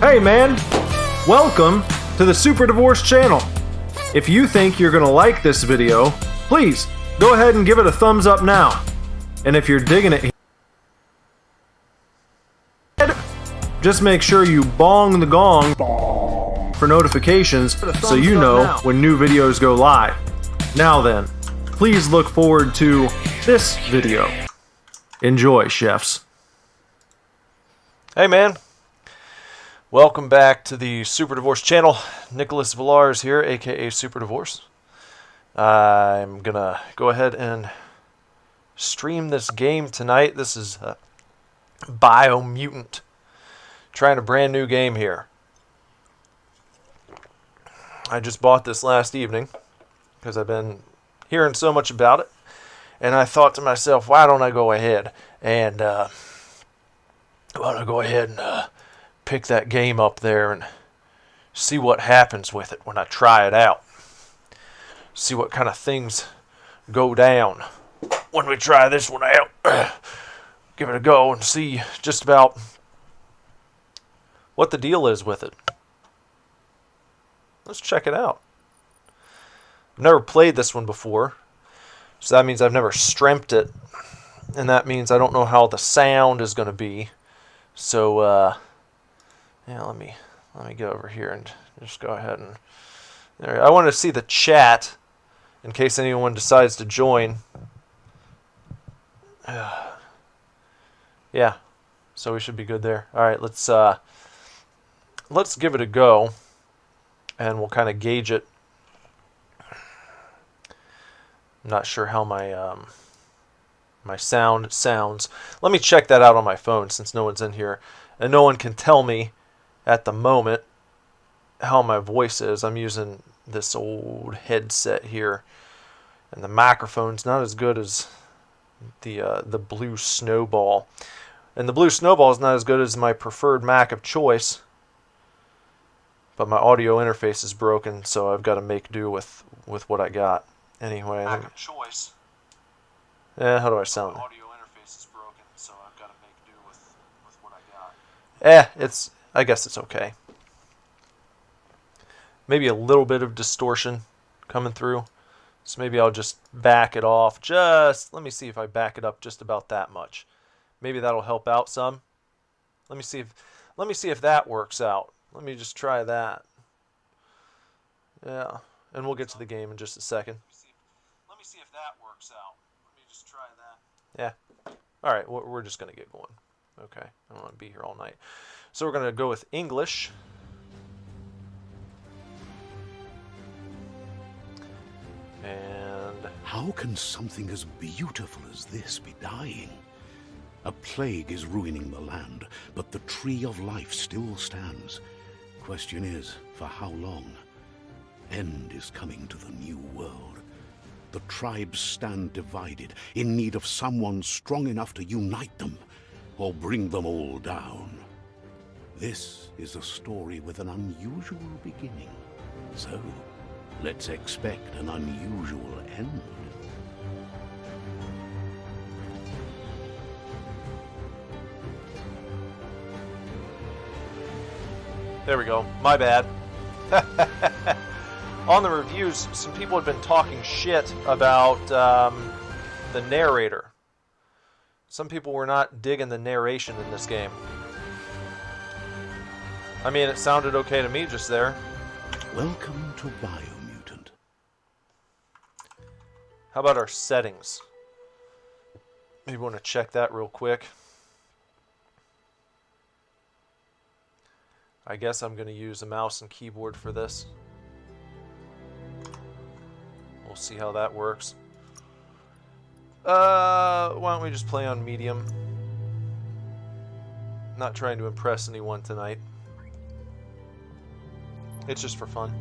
Hey man, welcome to the Super Divorce channel. If you think you're gonna like this video, please go ahead and give it a thumbs up now. And if you're digging it, just make sure you bong the gong for notifications so you know when new videos go live. Now then, please look forward to this video. Enjoy, chefs. Hey man, welcome back to the Super Divorce channel. Nicholas Villars here, aka Super Divorce. I'm gonna go ahead and stream this game tonight. This is Biomutant, trying a brand new game here. I just bought this last evening because I've been hearing so much about it, and I thought to myself, why don't I go ahead and pick that game up there and see what happens with it when I try it out. See what kind of things go down when we try this one out. Give it a go and see just about what the deal is with it. Let's check it out. I've never played this one before, so that means I've never streamed it, and that means I don't know how the sound is going to be. So, yeah, let me go over here and just go ahead and there. I want to see the chat in case anyone decides to join. Yeah, so we should be good there. All right, let's give it a go, and we'll kind of gauge it. I'm not sure how my my sound sounds. Let me check that out on my phone since no one's in here, and no one can tell me at the moment how my voice is. I'm using this old headset here, and the microphone's not as good as the Blue Snowball, and the Blue Snowball is not as good as my preferred Mac of choice. But my audio interface is broken, so I've got to make do with what I got. Anyway, Mac of choice. Yeah, how do I sound? My audio interface is broken, so I've got to make do with what I got. I guess it's okay. Maybe a little bit of distortion coming through. So maybe I'll just back it off. Let me see if I back it up just about that much. Maybe that'll help out some. Let me see if that works out. Let me just try that. Yeah, and we'll get to the game in just a second. Let me see if that works out. Let me just try that. Yeah. All right, we're just going to get going. Okay, I don't want to be here all night. So we're going to go with English. And how can something as beautiful as this be dying? A plague is ruining the land, but the tree of life still stands. Question is, for how long? End is coming to the new world. The tribes stand divided, in need of someone strong enough to unite them, or bring them all down. This is a story with an unusual beginning. So, let's expect an unusual end. there we go. My bad. On the reviews, some people have been talking shit about the narrator. Some people were not digging the narration in this game. I mean, it sounded okay to me just there. Welcome to Biomutant. How about our settings? Maybe want to check that real quick. I guess I'm going to use a mouse and keyboard for this. We'll see how that works. Why don't we just play on medium? Not trying to impress anyone tonight. It's just for fun.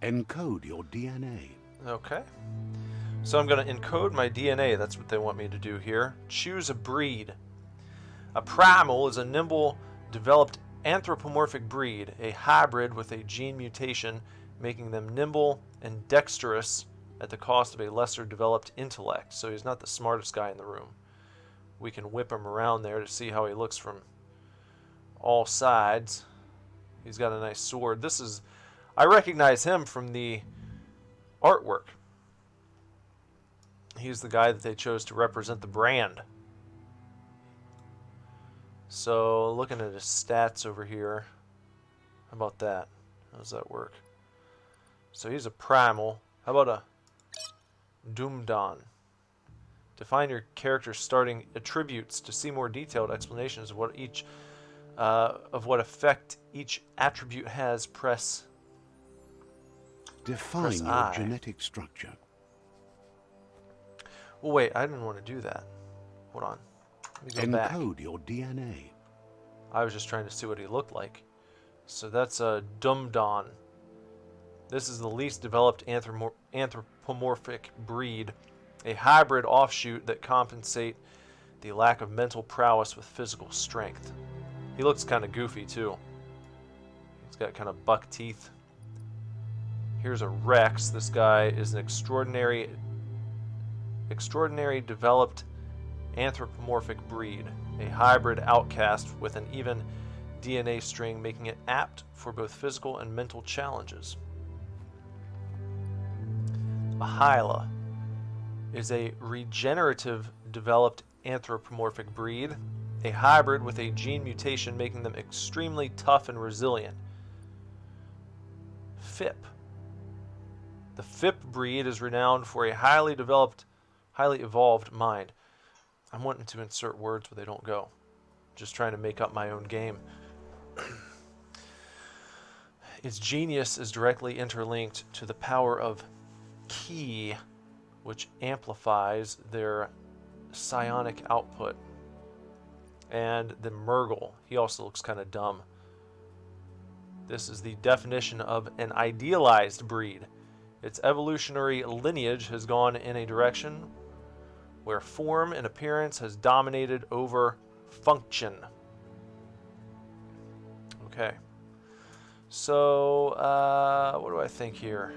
Encode your DNA. Okay. So I'm going to encode my DNA. That's what they want me to do here. Choose a breed. A primal is a nimble, developed anthropomorphic breed, a hybrid with a gene mutation making them nimble and dexterous at the cost of a lesser developed intellect. So he's not the smartest guy in the room. We can whip him around there to see how he looks from all sides. He's got a nice sword. I recognize him from the artwork. He's the guy that they chose to represent the brand. So, looking at his stats over here, how about that? How does that work? So he's a primal. How about a Doomdon? Define your character's starting attributes. To see more detailed explanations of what effect each attribute has, press Define your I. genetic structure. Well, wait, I didn't want to do that. Hold on. Let me go back. Encode your DNA. I was just trying to see what he looked like. So that's a Doomdon. This is the least developed anthropomorphic breed, a hybrid offshoot that compensate the lack of mental prowess with physical strength. He looks kind of goofy too. He's got kind of buck teeth. Here's a Rex. This guy is an extraordinary developed anthropomorphic breed, a hybrid outcast with an even DNA string, making it apt for both physical and mental challenges. A Hyla is a regenerative developed anthropomorphic breed, a hybrid with a gene mutation making them extremely tough and resilient. Fip. The Fip breed is renowned for a highly evolved mind. I'm wanting to insert words where they don't go. Just trying to make up my own game. Its genius is directly interlinked to the power of Ki, which amplifies their psionic output. And the Murgle. He also looks kind of dumb. This is the definition of an idealized breed. Its evolutionary lineage has gone in a direction where form and appearance has dominated over function. Okay. So, what do I think here?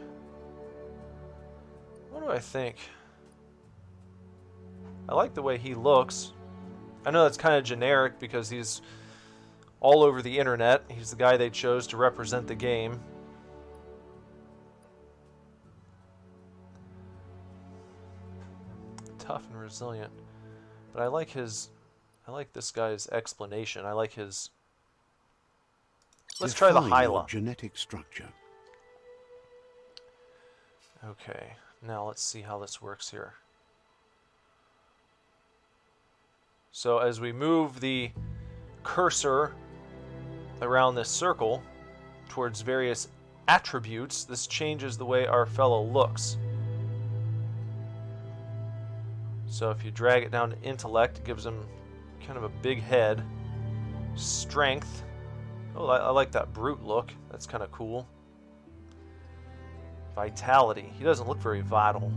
What do I think? I like the way he looks. I know that's kind of generic because he's all over the internet. He's the guy they chose to represent the game. Tough and resilient. But I like this guy's explanation. I like his... Let's try the Define your Hyla. genetic structure. Okay, now let's see how this works here. So as we move the cursor around this circle towards various attributes, this changes the way our fellow looks. So if you drag it down to intellect, it gives him kind of a big head. Strength. Oh, I like that brute look. That's kind of cool. Vitality. He doesn't look very vital.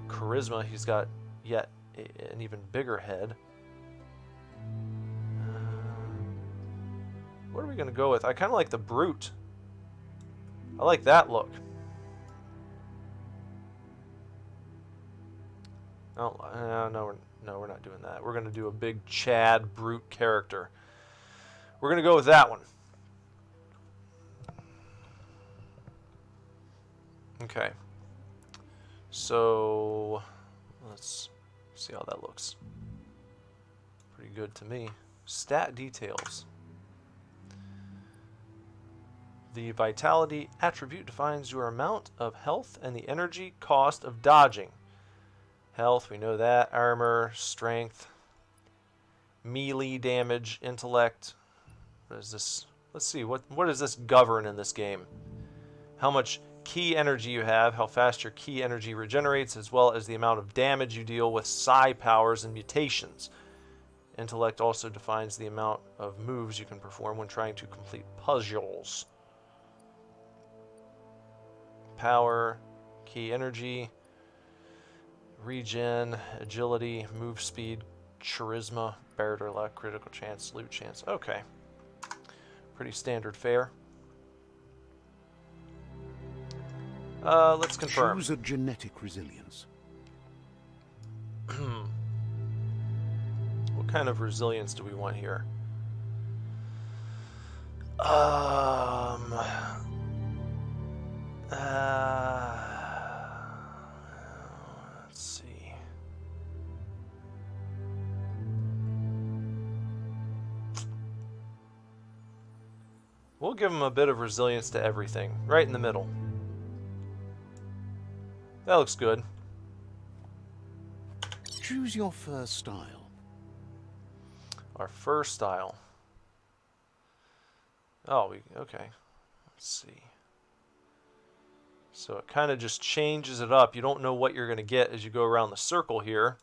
Charisma. He's got yet an even bigger head. What are we going to go with? I kind of like the brute. I like that look. Oh, no, we're not doing that. We're going to do a big Chad brute character. We're going to go with that one. Okay. So, let's see how that looks. Pretty good to me. Stat details. The vitality attribute defines your amount of health and the energy cost of dodging. Health, we know that. Armor, strength, melee damage, intellect. What is this? Let's see, what does this govern in this game? How much key energy you have, how fast your key energy regenerates, as well as the amount of damage you deal with psi powers and mutations. Intellect also defines the amount of moves you can perform when trying to complete puzzles. Power, key energy, regen, agility, move speed, charisma, barrier luck, critical chance, loot chance. Okay. Pretty standard fare. Let's confirm. Choose a genetic resilience. What kind of resilience do we want here? Let's see. We'll give him a bit of resilience to everything, right in the middle. That looks good. Choose your fur style. Our fur style. Oh, okay. Let's see. So it kind of just changes it up. You don't know what you're going to get as you go around the circle here.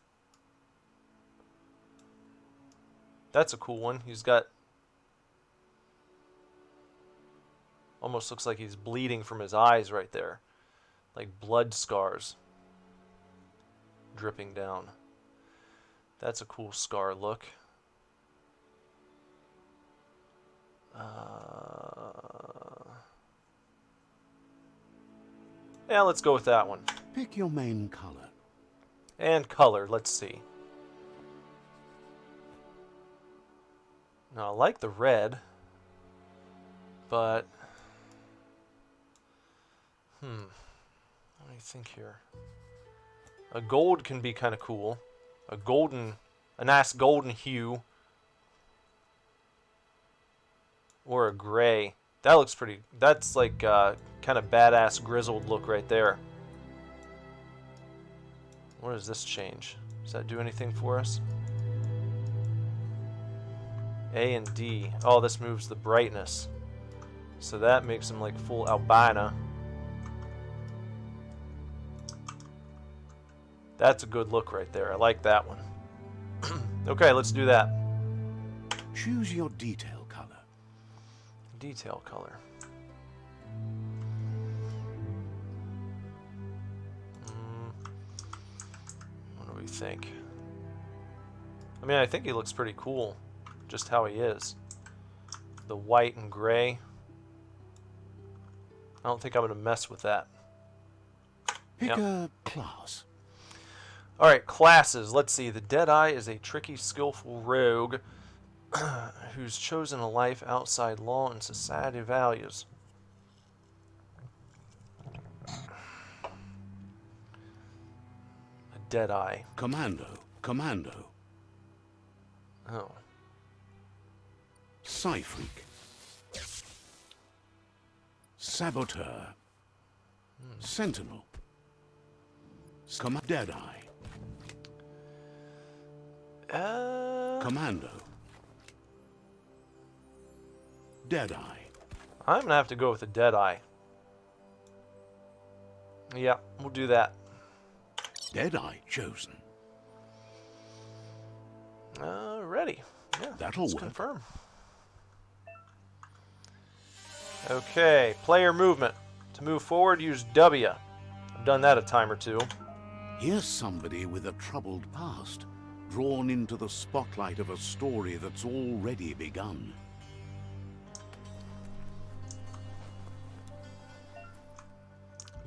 That's a cool one. He's got... almost looks like he's bleeding from his eyes right there. Like blood scars dripping down. That's a cool scar look. Yeah, let's go with that one. Pick your main color. And color, let's see. Now, I like the red, but... let me think here. A gold can be kind of cool. A nice golden hue. Or a gray. That looks pretty... that's like kind of badass grizzled look right there. What does this change? Does that do anything for us? A and D. Oh, this moves the brightness. So that makes him like full albino. That's a good look right there. I like that one. Okay, let's do that. Choose your detail color. Detail color. What do we think? I mean, I think he looks pretty cool, just how he is. The white and gray. I don't think I'm going to mess with that. Pick a class. Alright, classes. Let's see. The Deadeye is a tricky, skillful rogue who's chosen a life outside law and society values. A Deadeye. Commando. Oh. Psy-freak. Saboteur. Sentinel. Deadeye. Commando. Deadeye. I'm going to have to go with the Deadeye. Yeah, we'll do that. Deadeye chosen. Ready. Yeah, That'll let's work. confirm. Okay, player movement. To move forward, use W. I've done that a time or two. Here's somebody with a troubled past, drawn into the spotlight of a story that's already begun.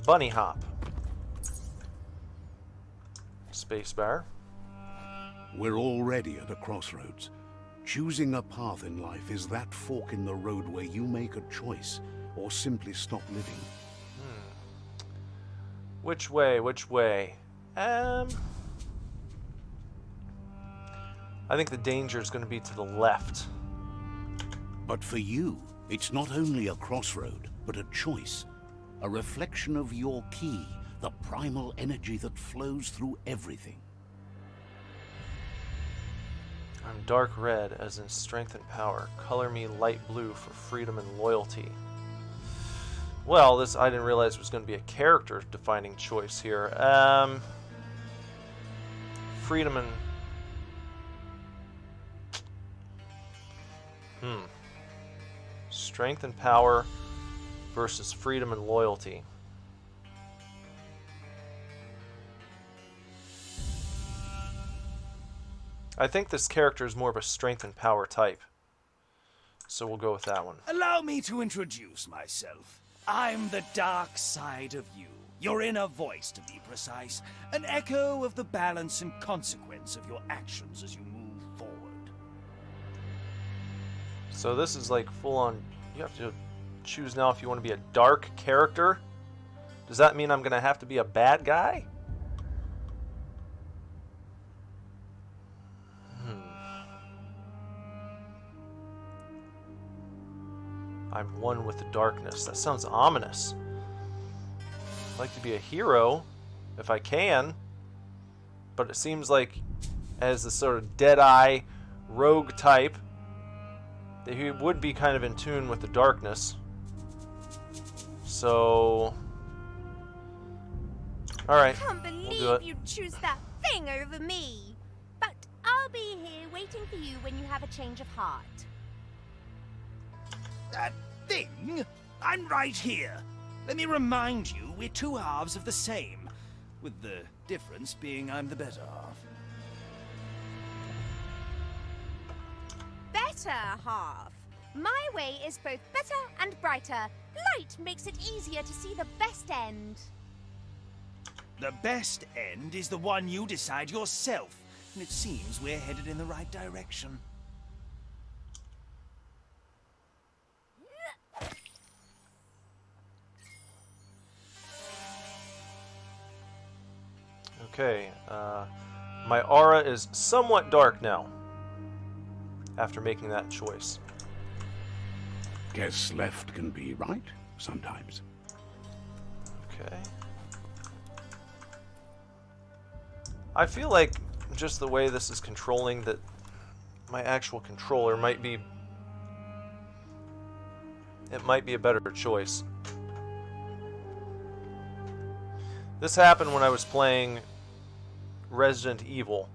Bunny hop. Spacebar. We're already at a crossroads. Choosing a path in life is that fork in the road where you make a choice or simply stop living. Which way? Which way? I think the danger is going to be to the left. But for you, it's not only a crossroad, but a choice. A reflection of your key, the primal energy that flows through everything. I'm dark red, as in strength and power. Color me light blue for freedom and loyalty. Well, this I didn't realize was going to be a character-defining choice here. Freedom and... Strength and power versus freedom and loyalty. I think this character is more of a strength and power type. So we'll go with that one. Allow me to introduce myself. I'm the dark side of you. Your inner voice, to be precise. An echo of the balance and consequence of your actions as you move forward. So this is like full on. You have to choose now if you want to be a dark character. Does that mean I'm going to have to be a bad guy? I'm one with the darkness. That sounds ominous. I'd like to be a hero, if I can. But it seems like, as the sort of dead-eye rogue type, that he would be kind of in tune with the darkness. So... Alright, I can't believe you'd choose that thing over me. But I'll be here waiting for you when you have a change of heart. That thing? I'm right here. Let me remind you, we're two halves of the same. With the difference being I'm the better half. Better half. My way is both better and brighter. Light makes it easier to see the best end. The best end is the one you decide yourself. And it seems we're headed in the right direction. Okay, my aura is somewhat dark now, after making that choice. Guess left can be right sometimes. Okay. I feel like just the way this is controlling, that my actual controller might be... It might be a better choice. This happened when I was playing Resident Evil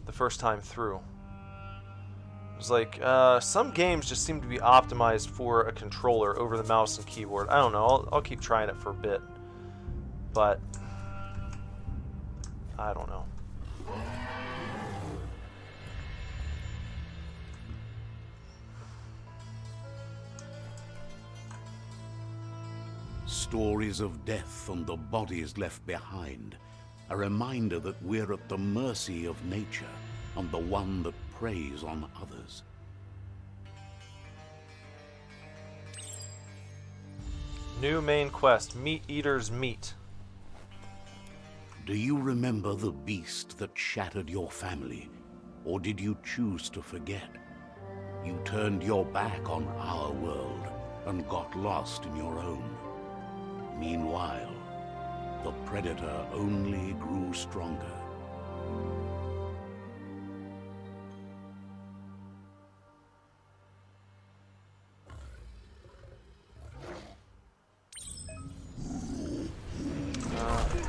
the first time through. It was like, some games just seem to be optimized for a controller over the mouse and keyboard. I don't know, I'll keep trying it for a bit. But, I don't know. Stories of death and the bodies left behind. A reminder that we're at the mercy of nature and the one that preys on others. New main quest, Meat Eater's Meat. Do you remember the beast that shattered your family? Or did you choose to forget? You turned your back on our world and got lost in your own. Meanwhile, the predator only grew stronger.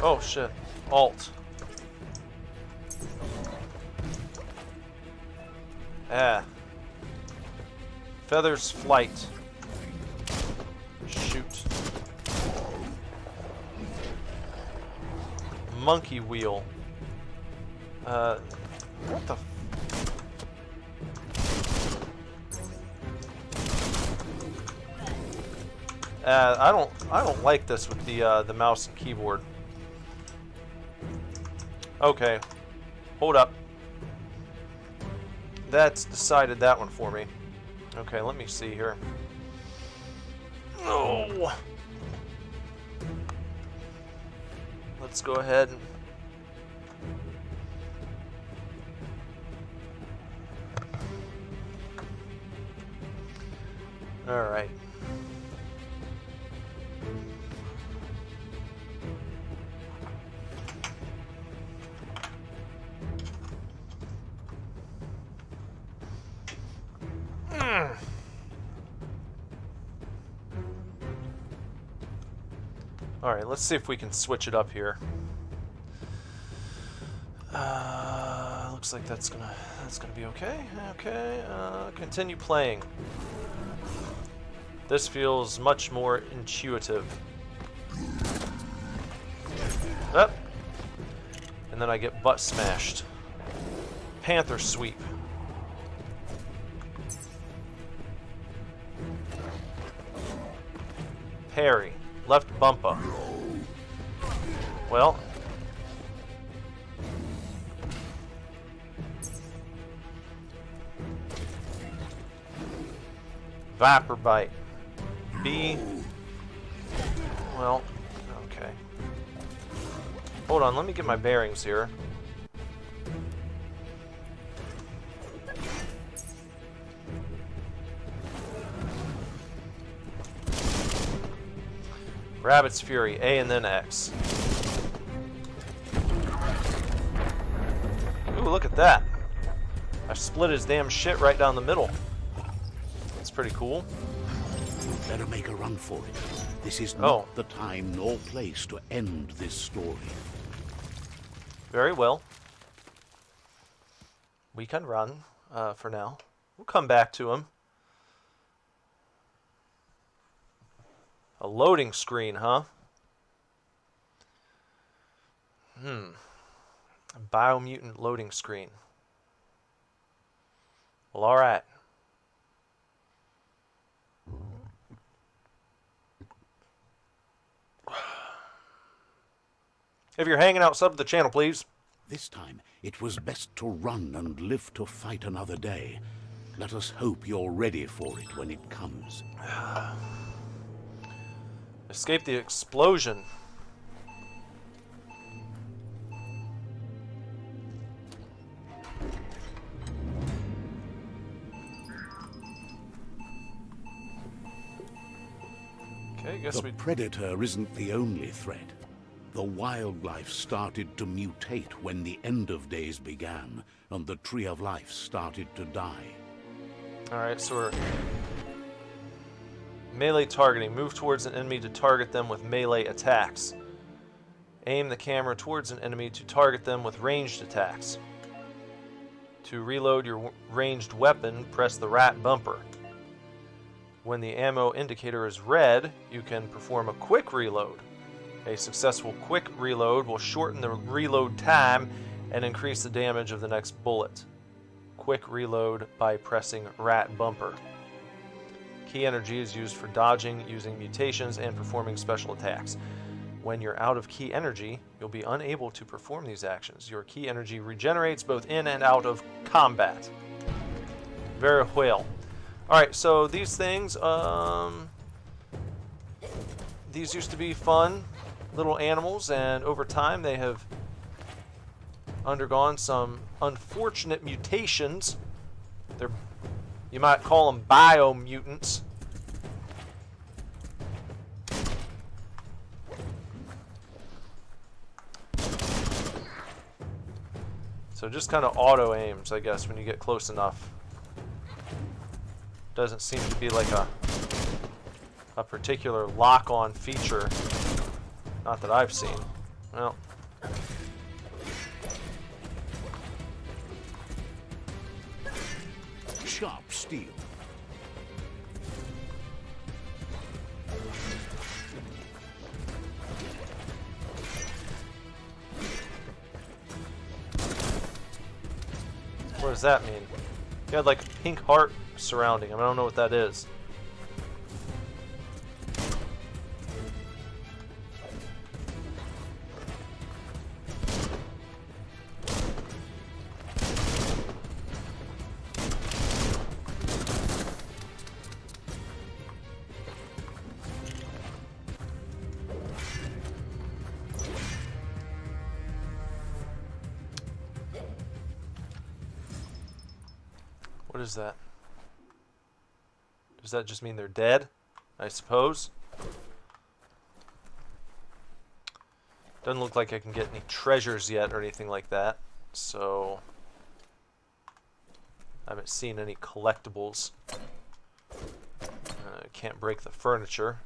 Oh shit. Alt. Feathers flight. Shoot. Monkey wheel. What the I don't like this with the mouse and keyboard. Okay. Hold up. That's decided that one for me. Okay, let me see here. Oh. Let's go ahead and... Alright. Alright, let's see if we can switch it up here. Looks like that's gonna be okay. Okay, continue playing. This feels much more intuitive. Up. And then I get butt smashed. Panther sweep. parry. Left bumper. Well. Viper bite. B. Well, okay. Hold on, let me get my bearings here. Rabbit's Fury, A and then X. Ooh, look at that. I split his damn shit right down the middle. That's pretty cool. Better make a run for it. This is not the time nor place to end this story. Very well. We can run for now. We'll come back to him. A loading screen, huh? A Biomutant loading screen. Well, alright. If you're hanging out, sub to the channel, please. This time, it was best to run and live to fight another day. Let us hope you're ready for it when it comes. Escape the explosion. Okay, guess The predator isn't the only threat. The wildlife started to mutate when the end of days began, and the tree of life started to die. Alright, so we're melee targeting. Move towards an enemy to target them with melee attacks. Aim the camera towards an enemy to target them with ranged attacks. To reload your ranged weapon, press the rat bumper. When the ammo indicator is red, you can perform a quick reload. A successful quick reload will shorten the reload time and increase the damage of the next bullet. Quick reload by pressing rat bumper. Key energy is used for dodging, using mutations, and performing special attacks. When you're out of key energy, you'll be unable to perform these actions. Your key energy regenerates both in and out of combat. Very well. Alright, so these things, these used to be fun little animals, and over time they have undergone some unfortunate mutations. You might call them biomutants. So just kind of auto aims, I guess, when you get close enough. Doesn't seem to be like a particular lock-on feature. Not that I've seen. Well. Sharp steel. What does that mean? He had like a pink heart surrounding him. I don't know what that is. What is that? Does that just mean they're dead? I suppose. Doesn't look like I can get any treasures yet or anything like that. So I haven't seen any collectibles. Can't break the furniture.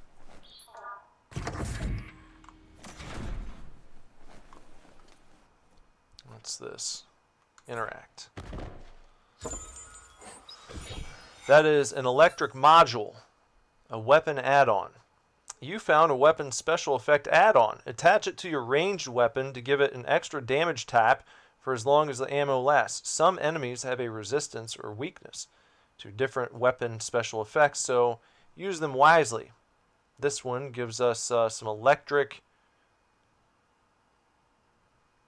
What's this? Interact. That is an electric module, a weapon add-on. You found a weapon special effect add-on. Attach it to your ranged weapon to give it an extra damage tap for as long as the ammo lasts. Some enemies have a resistance or weakness to different weapon special effects, so use them wisely. This one gives us some electric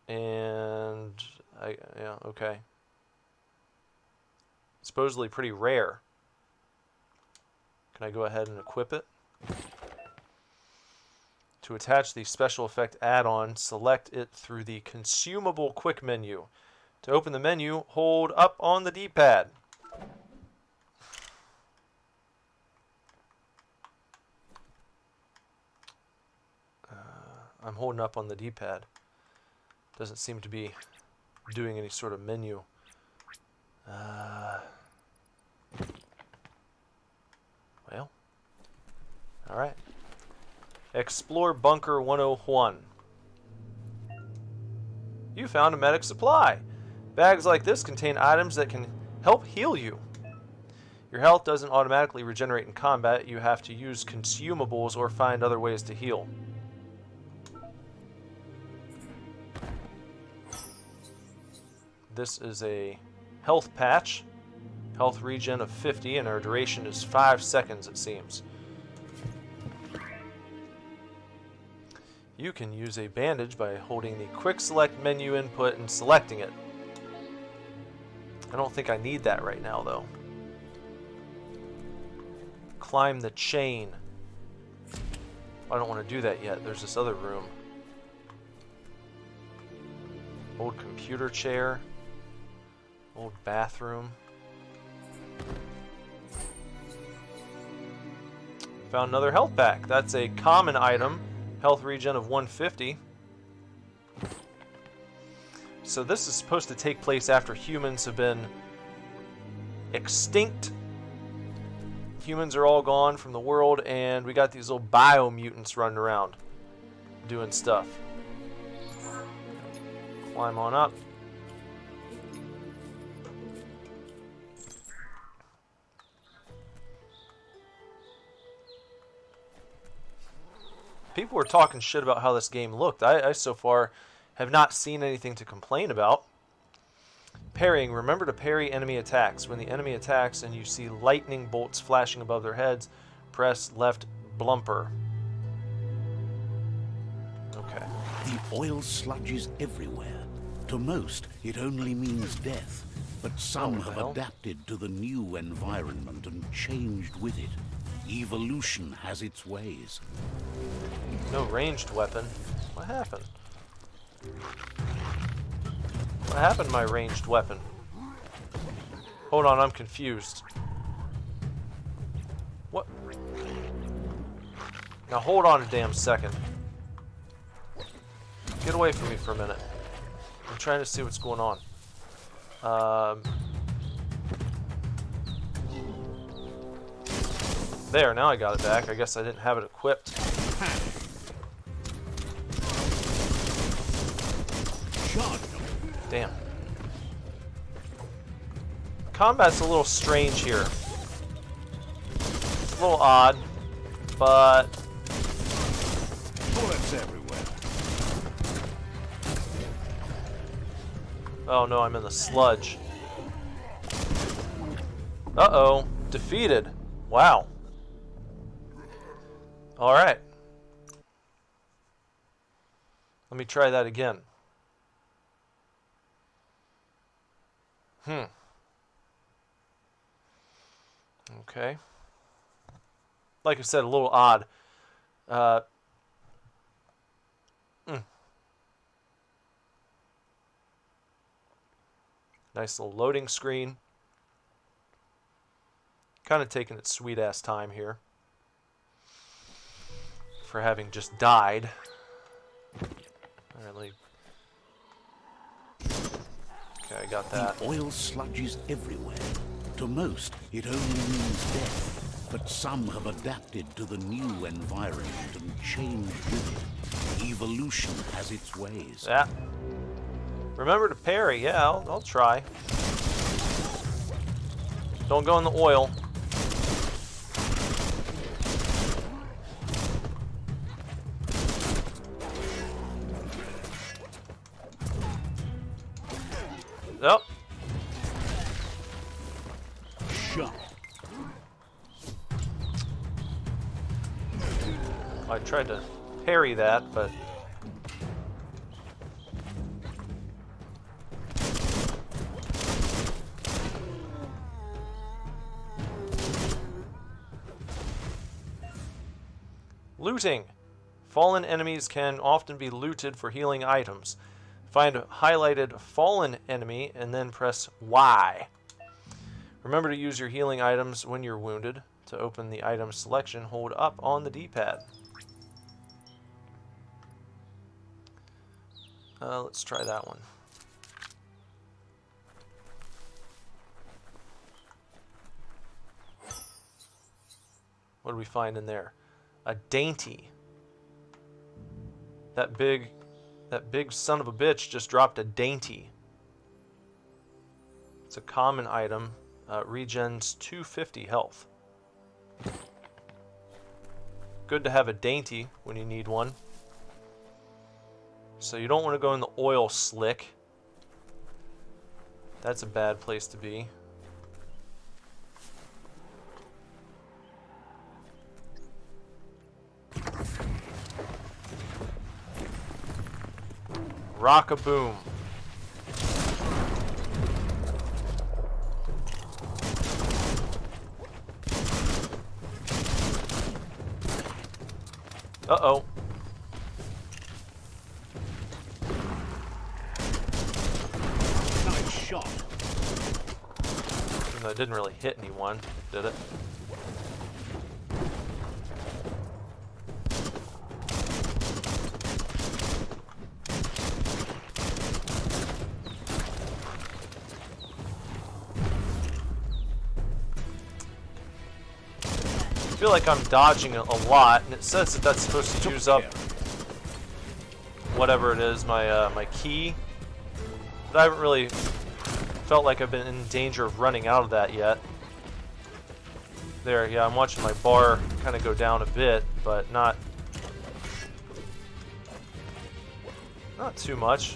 and yeah, okay. Supposedly pretty rare. Can I go ahead and equip it? To attach the special effect add-on, select it through the consumable quick menu. To open the menu, hold up on the D-pad. I'm holding up on the D-pad. Doesn't seem to be doing any sort of menu. Well, alright. Explore Bunker 101. You found a medic supply. Bags like this contain items that can help heal you. Your health doesn't automatically regenerate in combat. You have to use consumables or find other ways to heal. This is a health patch. Health regen of 50, and our duration is 5 seconds, it seems. You can use a bandage by holding the quick select menu input and selecting it. I don't think I need that right now, though. Climb the chain. I don't want to do that yet. There's this other room. Old computer chair. Old bathroom. Found another health pack. That's a common item. Health regen of 150. So this is supposed to take place after humans have been extinct. Humans are all gone from the world, and we got these little biomutants running around doing stuff. Climb on up. People were talking shit about how this game looked. I so far have not seen anything to complain about. Parrying. Remember to parry enemy attacks. When the enemy attacks and you see lightning bolts flashing above their heads, press left blumper. Okay. The oil sludges everywhere. To most, it only means death. But some have adapted to the new environment and changed with it. Evolution has its ways. No ranged weapon. What happened? What happened to my ranged weapon? Hold on, I'm confused. What? Now hold on a damn second. Get away from me for a minute. I'm trying to see what's going on. There, now I got it back. I guess I didn't have it equipped. Damn. Combat's a little strange here. It's a little odd, but... Bullets everywhere. Oh no, I'm in the sludge. Uh-oh. Defeated. Wow. Alright. Let me try that again. Okay. Like I said, a little odd. Nice little loading screen. Kind of taking its sweet ass time here. For having just died. Alright, let me... Okay, I got that. The oil sludges everywhere. To most, it only means death. But some have adapted to the new environment and changed with it. Evolution has its ways. Yeah. Remember to parry. Yeah, I'll try. Don't go in the oil. Yep. Shot. I tried to parry that, but... Looting! Fallen enemies can often be looted for healing items. Find a highlighted fallen enemy and then press Y. Remember to use your healing items when you're wounded. To open the item selection, hold up on the D-pad. Let's try that one. What do we find in there? A dainty. That big son of a bitch just dropped a dainty. It's a common item. Regens 250 health. Good to have a dainty when you need one. So you don't want to go in the oil slick. That's a bad place to be. Rock-a-boom. Uh-oh. Nice shot. Even though it didn't really hit anyone, did it? I feel like I'm dodging a lot, and it says that that's supposed to use up whatever it is, my key. But I haven't really felt like I've been in danger of running out of that yet. There, yeah, I'm watching my bar kind of go down a bit, but not too much.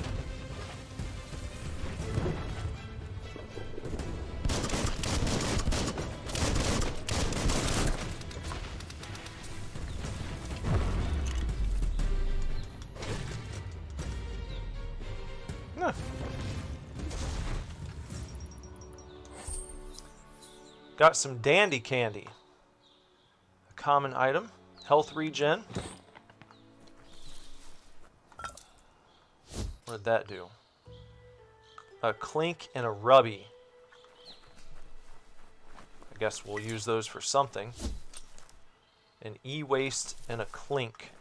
Got some dandy candy. A common item. Health regen. What did that do? A clink and a rubby. I guess we'll use those for something. An e-waste and a clink.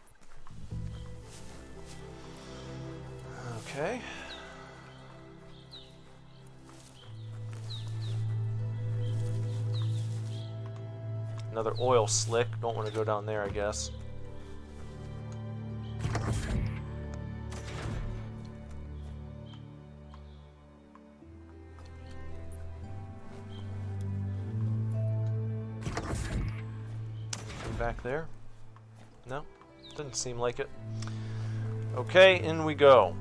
Okay. Another oil slick. Don't want to go down there, I guess. Anything back there? No? Didn't seem like it. Okay, in we go.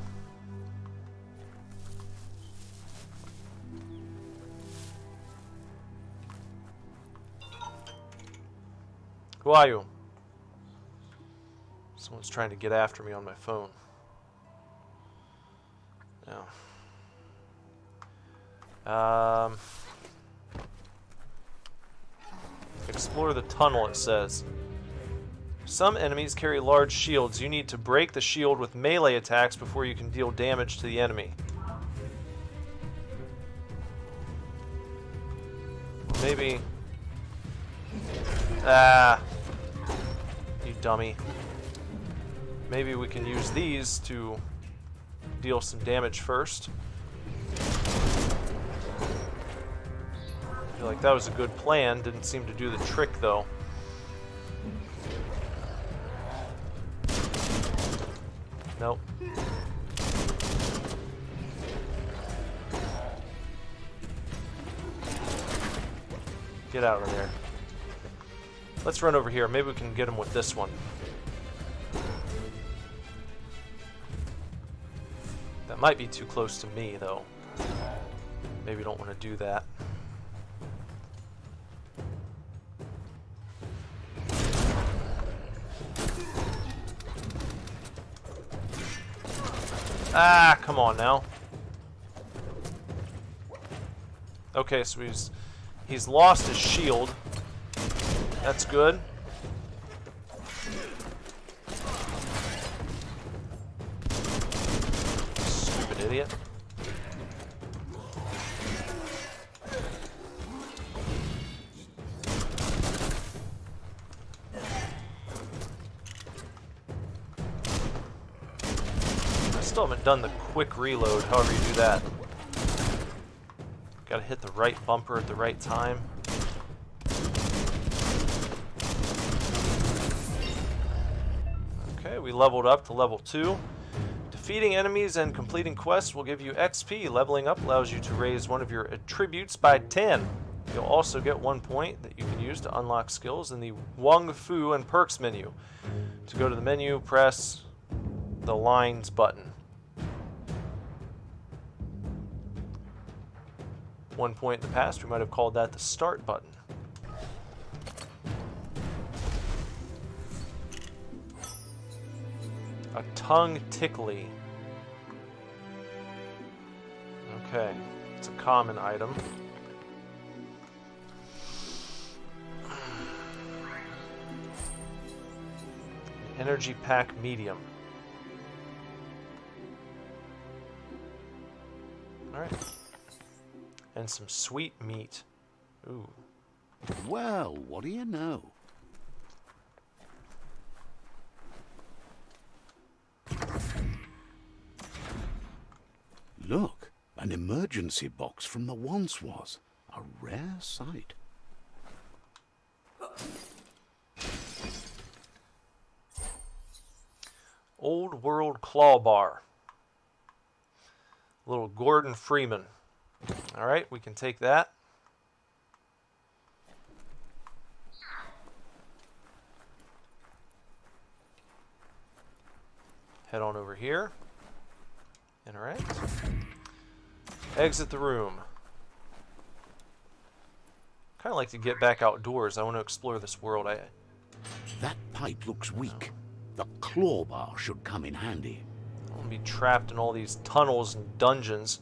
Who are you? Someone's trying to get after me on my phone. Yeah. Explore the tunnel, it says. Some enemies carry large shields. You need to break the shield with melee attacks before you can deal damage to the enemy. Maybe... you dummy. Maybe we can use these to deal some damage first. I feel like that was a good plan. Didn't seem to do the trick, though. Nope. Get out of there. Let's run over here. Maybe we can get him with this one. That might be too close to me, though. Maybe don't want to do that. Ah, come on now. Okay, so he's lost his shield. That's good. Stupid idiot. Still haven't done the quick reload, however you do that. Gotta hit the right bumper at the right time. Okay, we leveled up to level 2. Defeating enemies and completing quests will give you XP. Leveling up allows you to raise one of your attributes by 10. You'll also get 1 point that you can use to unlock skills in the Wung Fu and Perks menu. To go to the menu, press the Lines button. 1 point in the past, we might have called that the Start button. A tongue tickly. Okay, it's a common item. Energy pack medium. Alright. And some sweet meat. Ooh. Well, what do you know? Look, an emergency box from the once was. A rare sight. Old World Claw Bar. Little Gordon Freeman. Alright, we can take that. Head on over here. Interact. Exit the room. Kind of like to get back outdoors. I want to explore this world. That pipe looks weak. The claw bar should come in handy. I don't want to be trapped in all these tunnels and dungeons.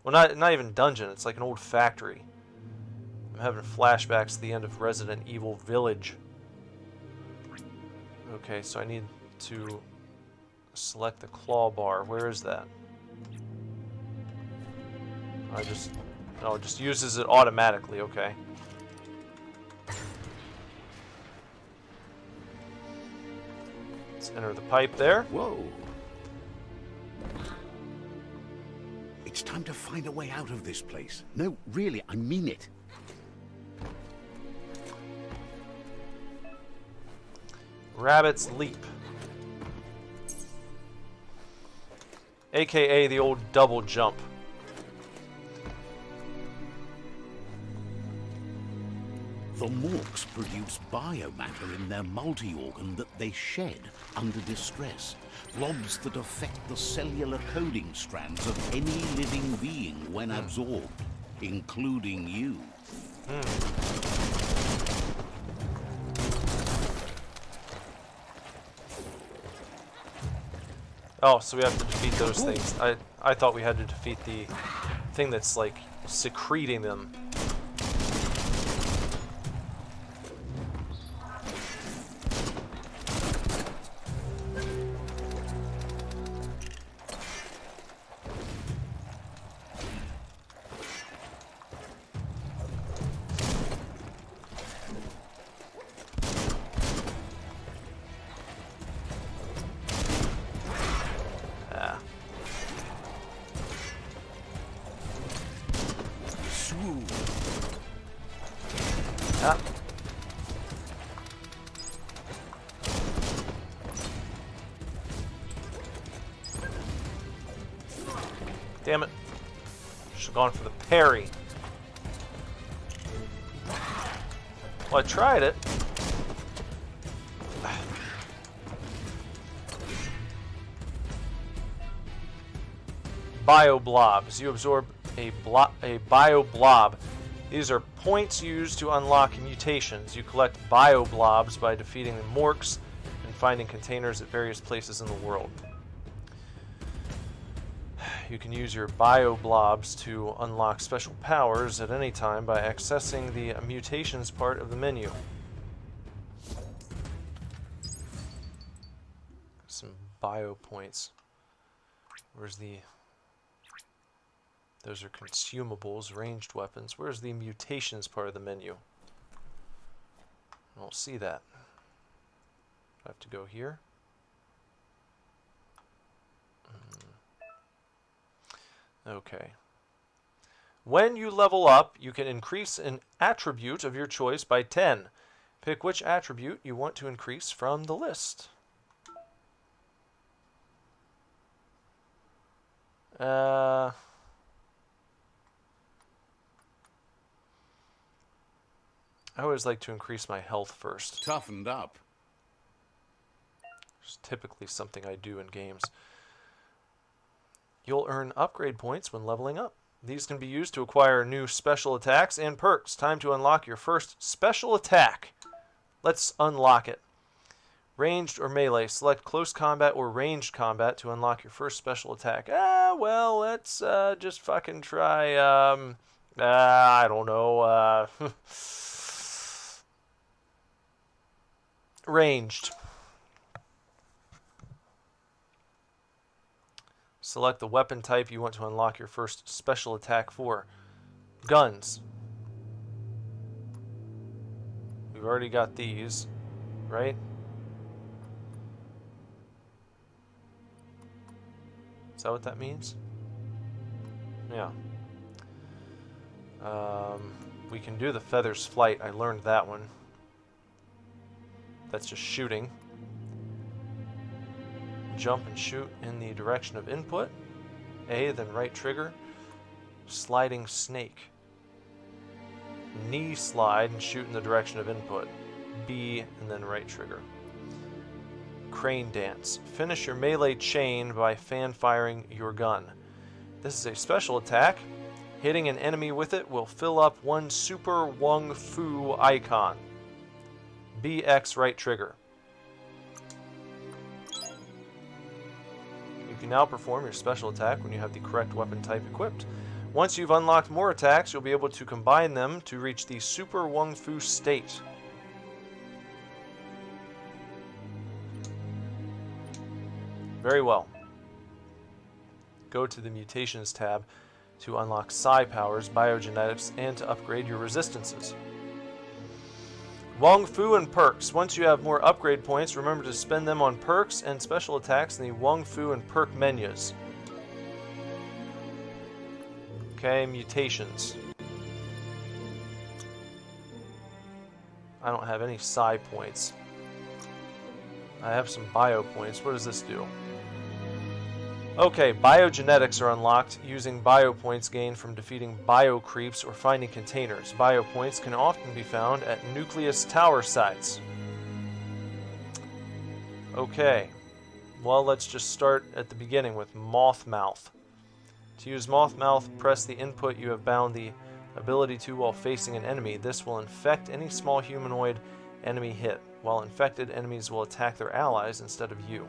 Well, not even dungeon. It's like an old factory. I'm having flashbacks to the end of Resident Evil Village. Okay, so I need to select the claw bar. Where is that? No, it just uses it automatically. Okay. Let's enter the pipe there. Whoa. It's time to find a way out of this place. No, really, I mean it. Rabbit's Leap. AKA the old double jump. The Morks produce biomatter in their multi-organ that they shed under distress. Blobs that affect the cellular coding strands of any living being when absorbed, including you. Oh, so we have to defeat those things. I thought we had to defeat the thing that's like secreting them. Ah. Damn it. Should have gone for the parry. Well, I tried it. Bioblobs. You absorb a bioblob. These are points used to unlock mutations. You collect bioblobs by defeating the Morks and finding containers at various places in the world. You can use your bio blobs to unlock special powers at any time by accessing the mutations part of the menu. Some biopoints. Where's the... Those are consumables, ranged weapons. Where's the mutations part of the menu? I don't see that. I have to go here. Okay. When you level up, you can increase an attribute of your choice by 10. Pick which attribute you want to increase from the list. I always like to increase my health first. Toughened up. It's typically something I do in games. You'll earn upgrade points when leveling up. These can be used to acquire new special attacks and perks. Time to unlock your first special attack. Let's unlock it. Ranged or melee. Select close combat or ranged combat to unlock your first special attack. Well, let's just fucking try, I don't know, ranged. Select the weapon type you want to unlock your first special attack for. Guns. We've already got these, right? Is that what that means? Yeah. We can do the feathers flight. I learned that one. That's just shooting. Jump and shoot in the direction of input. A, then right trigger. Sliding snake. Knee slide and shoot in the direction of input. B, and then right trigger. Crane dance. Finish your melee chain by fan firing your gun. This is a special attack. Hitting an enemy with it will fill up one super Wung Fu icon. BX right trigger. You can now perform your special attack when you have the correct weapon type equipped. Once you've unlocked more attacks, you'll be able to combine them to reach the Super Wung Fu state. Very well. Go to the Mutations tab to unlock Psi powers, biogenetics, and to upgrade your resistances. Wung Fu and perks. Once you have more upgrade points, remember to spend them on perks and special attacks in the Wung Fu and perk menus. Okay, mutations. I don't have any Psi points. I have some bio points. What does this do? Okay, biogenetics are unlocked using biopoints gained from defeating bio creeps or finding containers. Biopoints can often be found at nucleus tower sites. Okay, well, let's just start at the beginning with Moth Mouth. To use Moth Mouth, press the input you have bound the ability to while facing an enemy. This will infect any small humanoid enemy hit, while infected enemies will attack their allies instead of you.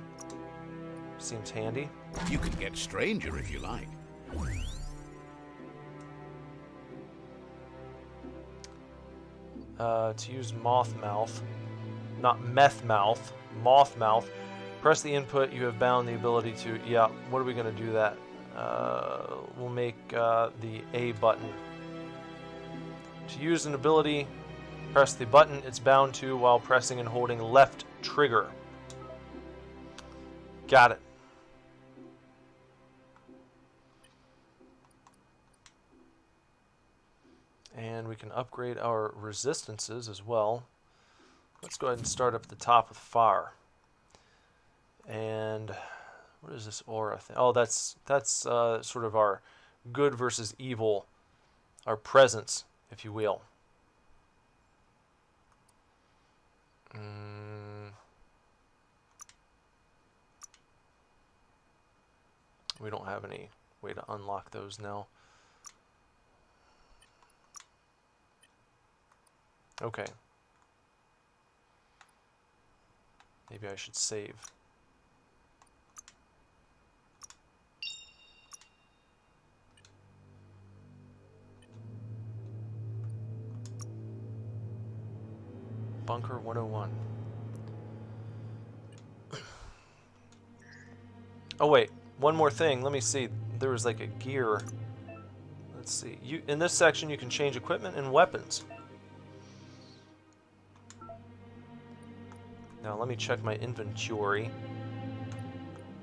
Seems handy. You can get stranger if you like. To use Moth Mouth, not Meth Mouth, Moth Mouth, press the input you have bound the ability to. Yeah, what are we going to do that? We'll make the A button. To use an ability, press the button it's bound to while pressing and holding left trigger. Got it. And we can upgrade our resistances as well. Let's go ahead and start up at the top with fire. And what is this aura thing? Oh, that's sort of our good versus evil, our presence, if you will. We don't have any way to unlock those now. Okay. Maybe I should save. Bunker 101. Oh wait, one more thing. Let me see. There was like a gear. Let's see. In this section you can change equipment and weapons. Now let me check my inventory.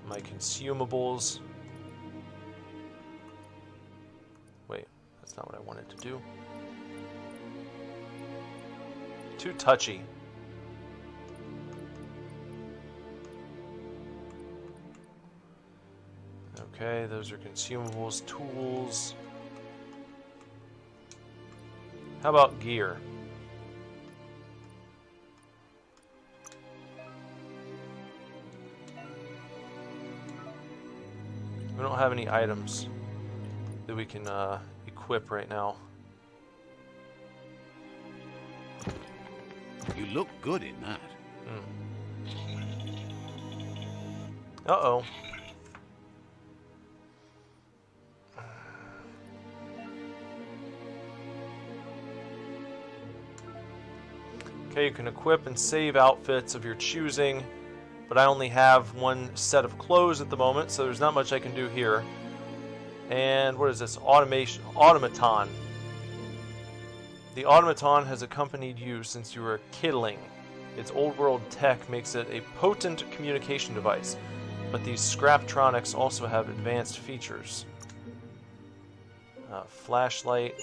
My consumables. Wait, that's not what I wanted to do. Too touchy. Okay, those are consumables, tools. How about gear? We don't have any items that we can equip right now. You look good in that. Uh-oh. Okay, you can equip and save outfits of your choosing, but I only have one set of clothes at the moment, so there's not much I can do here. And what is this? Automaton. The automaton has accompanied you since you were a kidling. Its old world tech makes it a potent communication device, but these Scraptronics also have advanced features. Flashlight,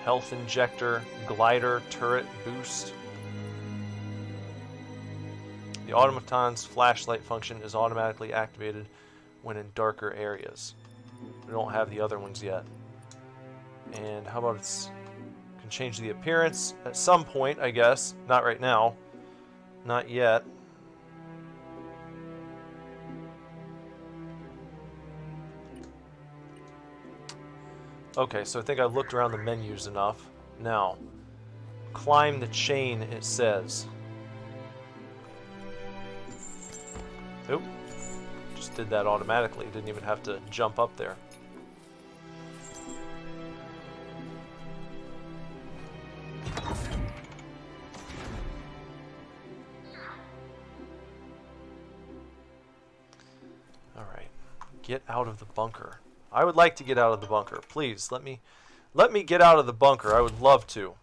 health injector, glider, turret, boost. The automaton's flashlight function is automatically activated when in darker areas. We don't have the other ones yet. And how about can change the appearance at some point, I guess. Not right now. Not yet. Okay, so I think I've looked around the menus enough. Now, climb the chain, it says. Oop. Just did that automatically. Didn't even have to jump up there. Alright. Get out of the bunker. I would like to get out of the bunker. Please, let me get out of the bunker. I would love to.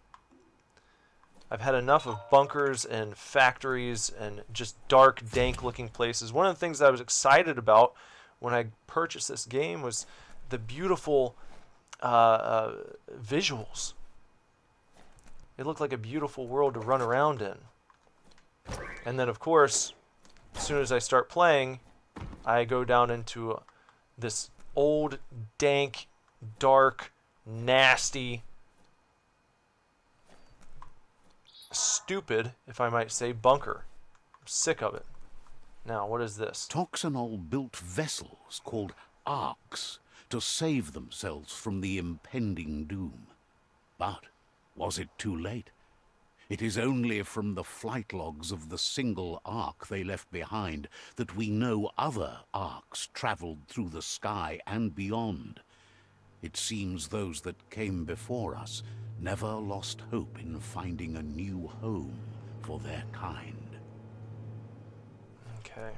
I've had enough of bunkers and factories and just dark, dank-looking places. One of the things that I was excited about when I purchased this game was the beautiful visuals. It looked like a beautiful world to run around in. And then, of course, as soon as I start playing, I go down into this old, dank, dark, nasty, stupid, if I might say, bunker. I'm sick of it. Now, what is this? Toxanol built vessels called arks to save themselves from the impending doom. But was it too late? It is only from the flight logs of the single ark they left behind that we know other arks traveled through the sky and beyond. It seems those that came before us never lost hope in finding a new home for their kind. Okay.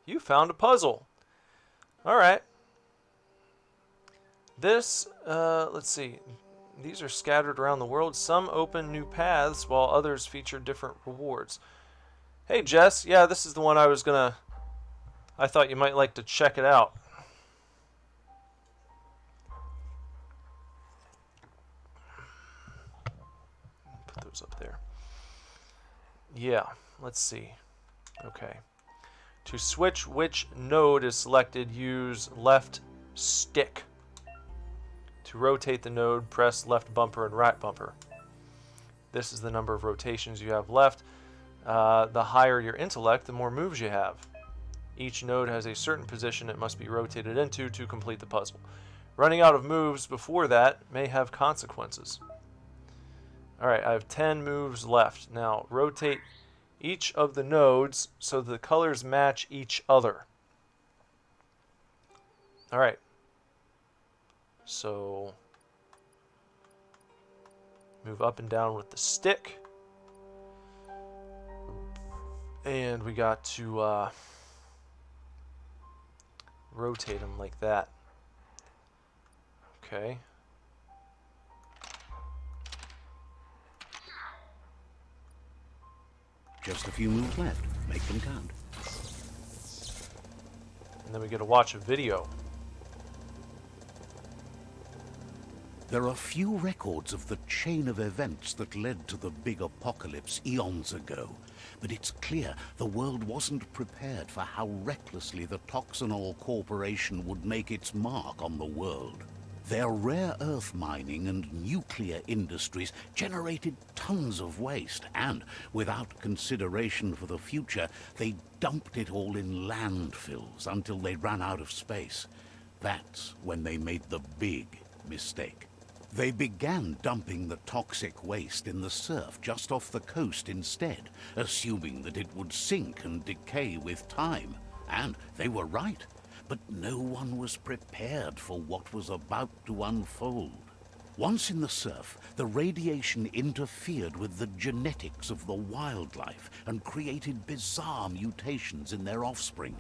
You found a puzzle. Alright. This, let's see. These are scattered around the world. Some open new paths, while others feature different rewards. Hey, Jess. Yeah, this is the one I thought you might like to check it out. Put those up there. Yeah, let's see. Okay. To switch which node is selected, use left stick. To rotate the node, press left bumper and right bumper. This is the number of rotations you have left. The higher your intellect, the more moves you have. Each node has a certain position it must be rotated into to complete the puzzle. Running out of moves before that may have consequences. Alright, I have 10 moves left. Now, rotate each of the nodes so the colors match each other. Alright. So, Move up and down with the stick. And we got to rotate them like that. Okay. Just a few moves left. Make them count. And then we get to watch a video. There are few records of the chain of events that led to the big apocalypse eons ago, but it's clear the world wasn't prepared for how recklessly the Toxanol Corporation would make its mark on the world. Their rare earth mining and nuclear industries generated tons of waste, and, without consideration for the future, they dumped it all in landfills until they ran out of space. That's when they made the big mistake. They began dumping the toxic waste in the surf just off the coast instead, assuming that it would sink and decay with time. And they were right. But no one was prepared for what was about to unfold. Once in the surf, the radiation interfered with the genetics of the wildlife and created bizarre mutations in their offspring.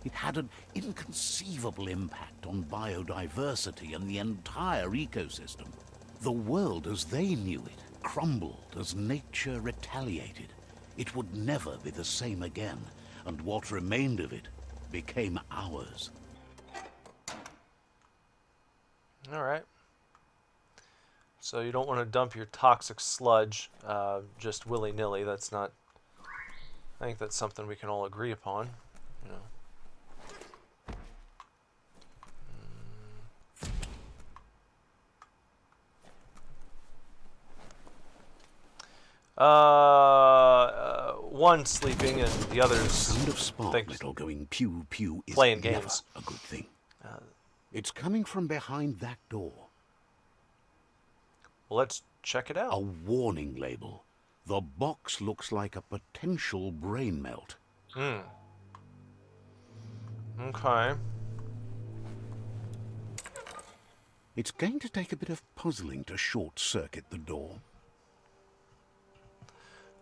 It had an inconceivable impact on biodiversity and the entire ecosystem. The world as they knew it crumbled as nature retaliated. It would never be the same again, and what remained of it became ours. Alright. So you don't want to dump your toxic sludge just willy-nilly. That's not... I think that's something we can all agree upon. You know. One sleeping and the other's Sound of spark metal going pew pew is playing never games. a good thing. It's coming from behind that door. Well, let's check it A out. warning label. The box looks like a potential brain melt. Okay. It's going to take a bit of puzzling to short-circuit the door.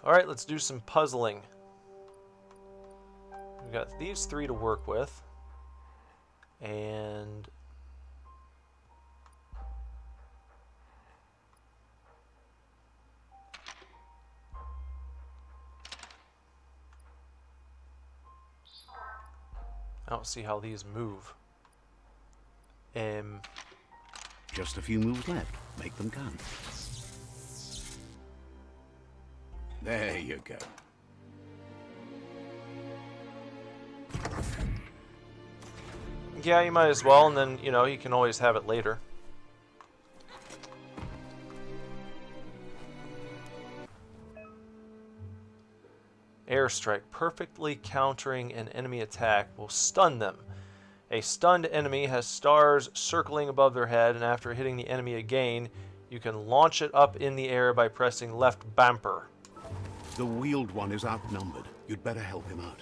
Alright, let's do some puzzling. We've got these three to work with. And... I don't see how these move. Just a few moves left. Make them count. There you go. Yeah, you might as well, and then, you know, you can always have it later. Airstrike. Perfectly countering an enemy attack will stun them. A stunned enemy has stars circling above their head, and after hitting the enemy again, you can launch it up in the air by pressing left bumper. The wheeled one is outnumbered. You'd better help him out.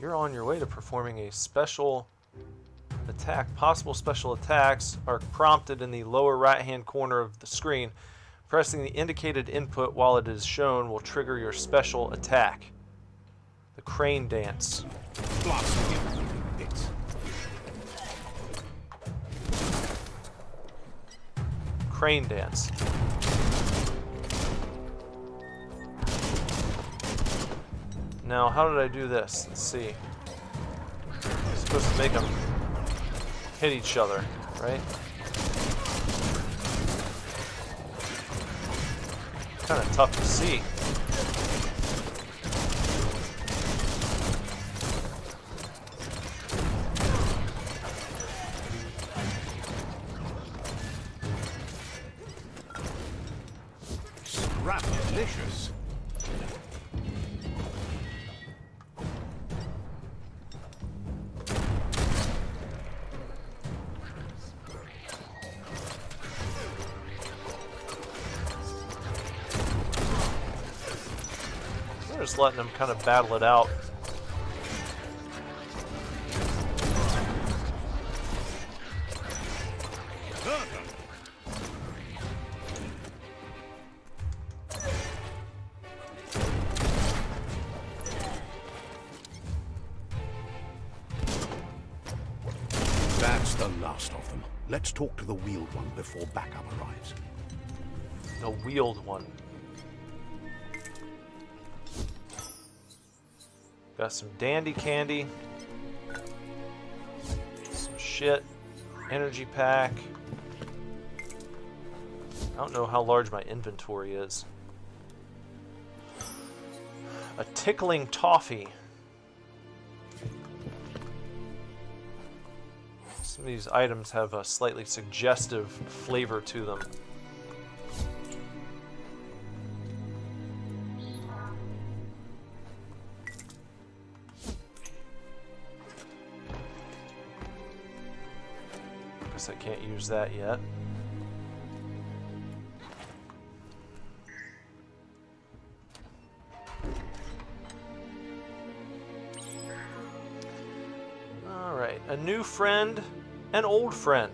You're on your way to performing a special attack. Possible special attacks are prompted in the lower right-hand corner of the screen. Pressing the indicated input while it is shown will trigger your special attack. The crane dance. Blasting him into bits. Crane dance. Now, how did I do this? Let's see. I'm supposed to make them hit each other, right? Kind of tough to see. Scrap delicious. I'm just letting them kind of battle it out. That's the last of them. Let's talk to the wheeled one before backup arrives. The wheeled one. Got some dandy candy. Some shit. Energy pack. I don't know how large my inventory is. A tickling toffee. Some of these items have a slightly suggestive flavor to them. Guess I can't use that yet. Alright, a new friend, an old friend.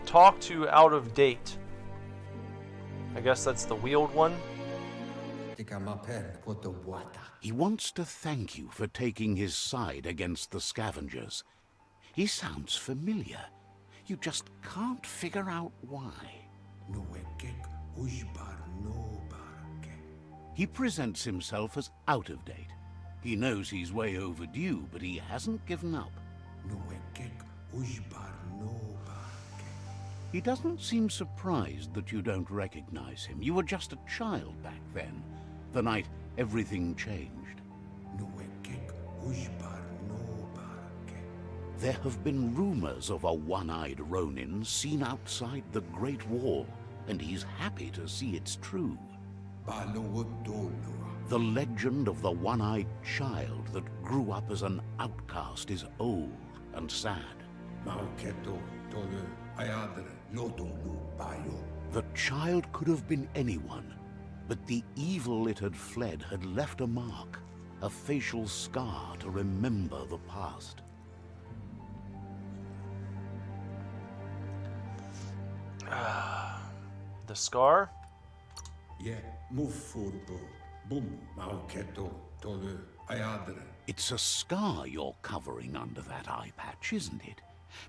Talk to out of date. I guess that's the wheeled one. He wants to thank you for taking his side against the scavengers. He sounds familiar. You just can't figure out why. He presents himself as out of date. He knows he's way overdue, but he hasn't given up. He doesn't seem surprised that you don't recognize him. You were just a child back then, the night everything changed. There have been rumors of a one-eyed Ronin seen outside the Great Wall, and he's happy to see it's true. The legend of the one-eyed child that grew up as an outcast is old and sad. The child could have been anyone, but the evil it had fled had left a mark, a facial scar to remember the past. The scar? It's a scar you're covering under that eye patch, isn't it?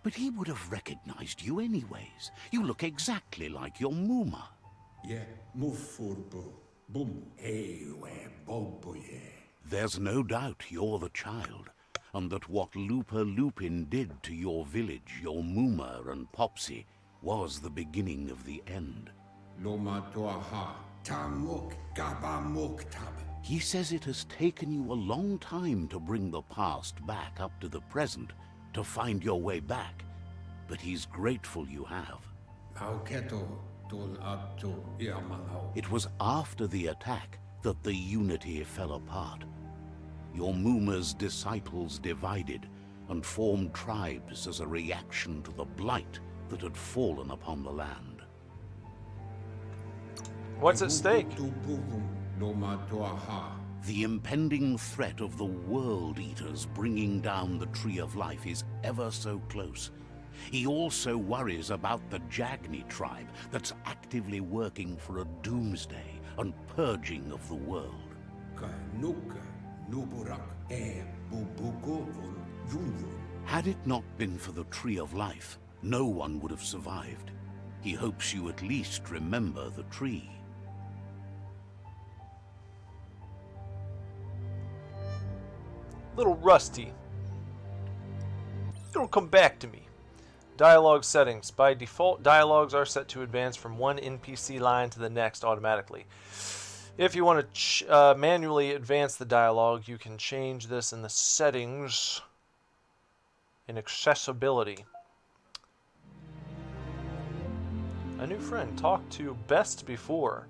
But he would have recognized you anyways. You look exactly like your Muma. There's no doubt you're the child, and that what Lupa Lupin did to your village, your Muma and Popsy, was the beginning of the end. He says it has taken you a long time to bring the past back up to the present, to find your way back, but he's grateful you have. It was after the attack that the unity fell apart. Your Muma's disciples divided and formed tribes as a reaction to the blight that had fallen upon the land. What's at stake? The impending threat of the World Eaters bringing down the Tree of Life is ever so close. He also worries about the Jagni tribe that's actively working for a doomsday and purging of the world. Had it not been for the Tree of Life, no one would have survived. He hopes you at least remember the tree. Little rusty. It'll come back to me. Dialogue settings. By default, dialogues are set to advance from one NPC line to the next automatically. If you want to manually advance the dialogue, you can change this in the settings in accessibility. A new friend. Talk to best before.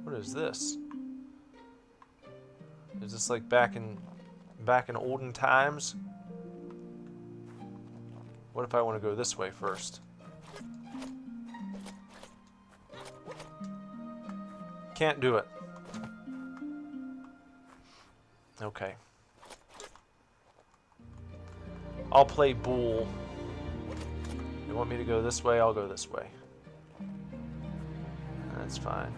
What is this? Is this like back in olden times? What if I want to go this way first? Can't do it. Okay. I'll play Bull. You want me to go this way? I'll go this way. That's fine.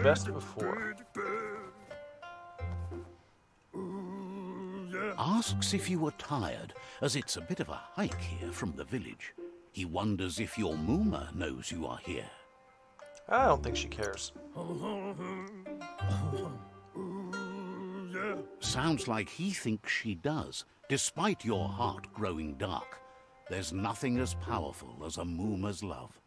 Best before. Asks if you were tired, as it's a bit of a hike here from the village. He wonders if your Mooma knows you are here. I don't think she cares. Sounds like he thinks she does, despite your heart growing dark. There's nothing as powerful as a Mooma's love.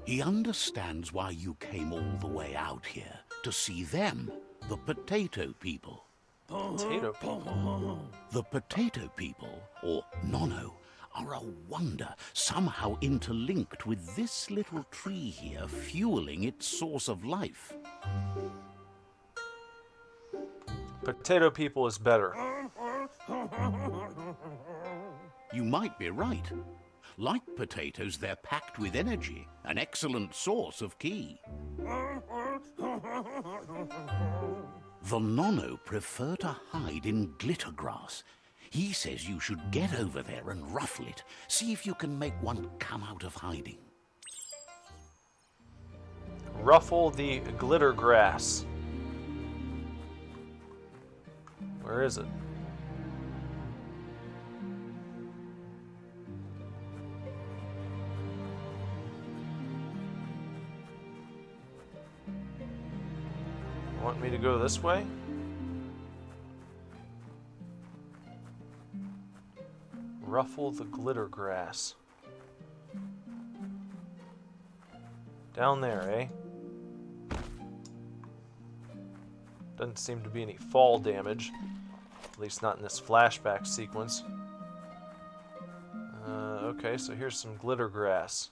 He understands why you came all the way out here, to see them, the potato people. Potato people. The potato people, or Nono, are a wonder, somehow interlinked with this little tree here, fueling its source of life. Potato people is better. You might be right. Like potatoes, they're packed with energy, an excellent source of ki. The Nono prefer to hide in glitter grass. He says you should get over there and ruffle it. See if you can make one come out of hiding. Ruffle the glitter grass. Where is it? Want me to go this way? Ruffle the glitter grass. Down there, eh? Doesn't seem to be any fall damage. At least not in this flashback sequence. Okay, so here's some glitter grass.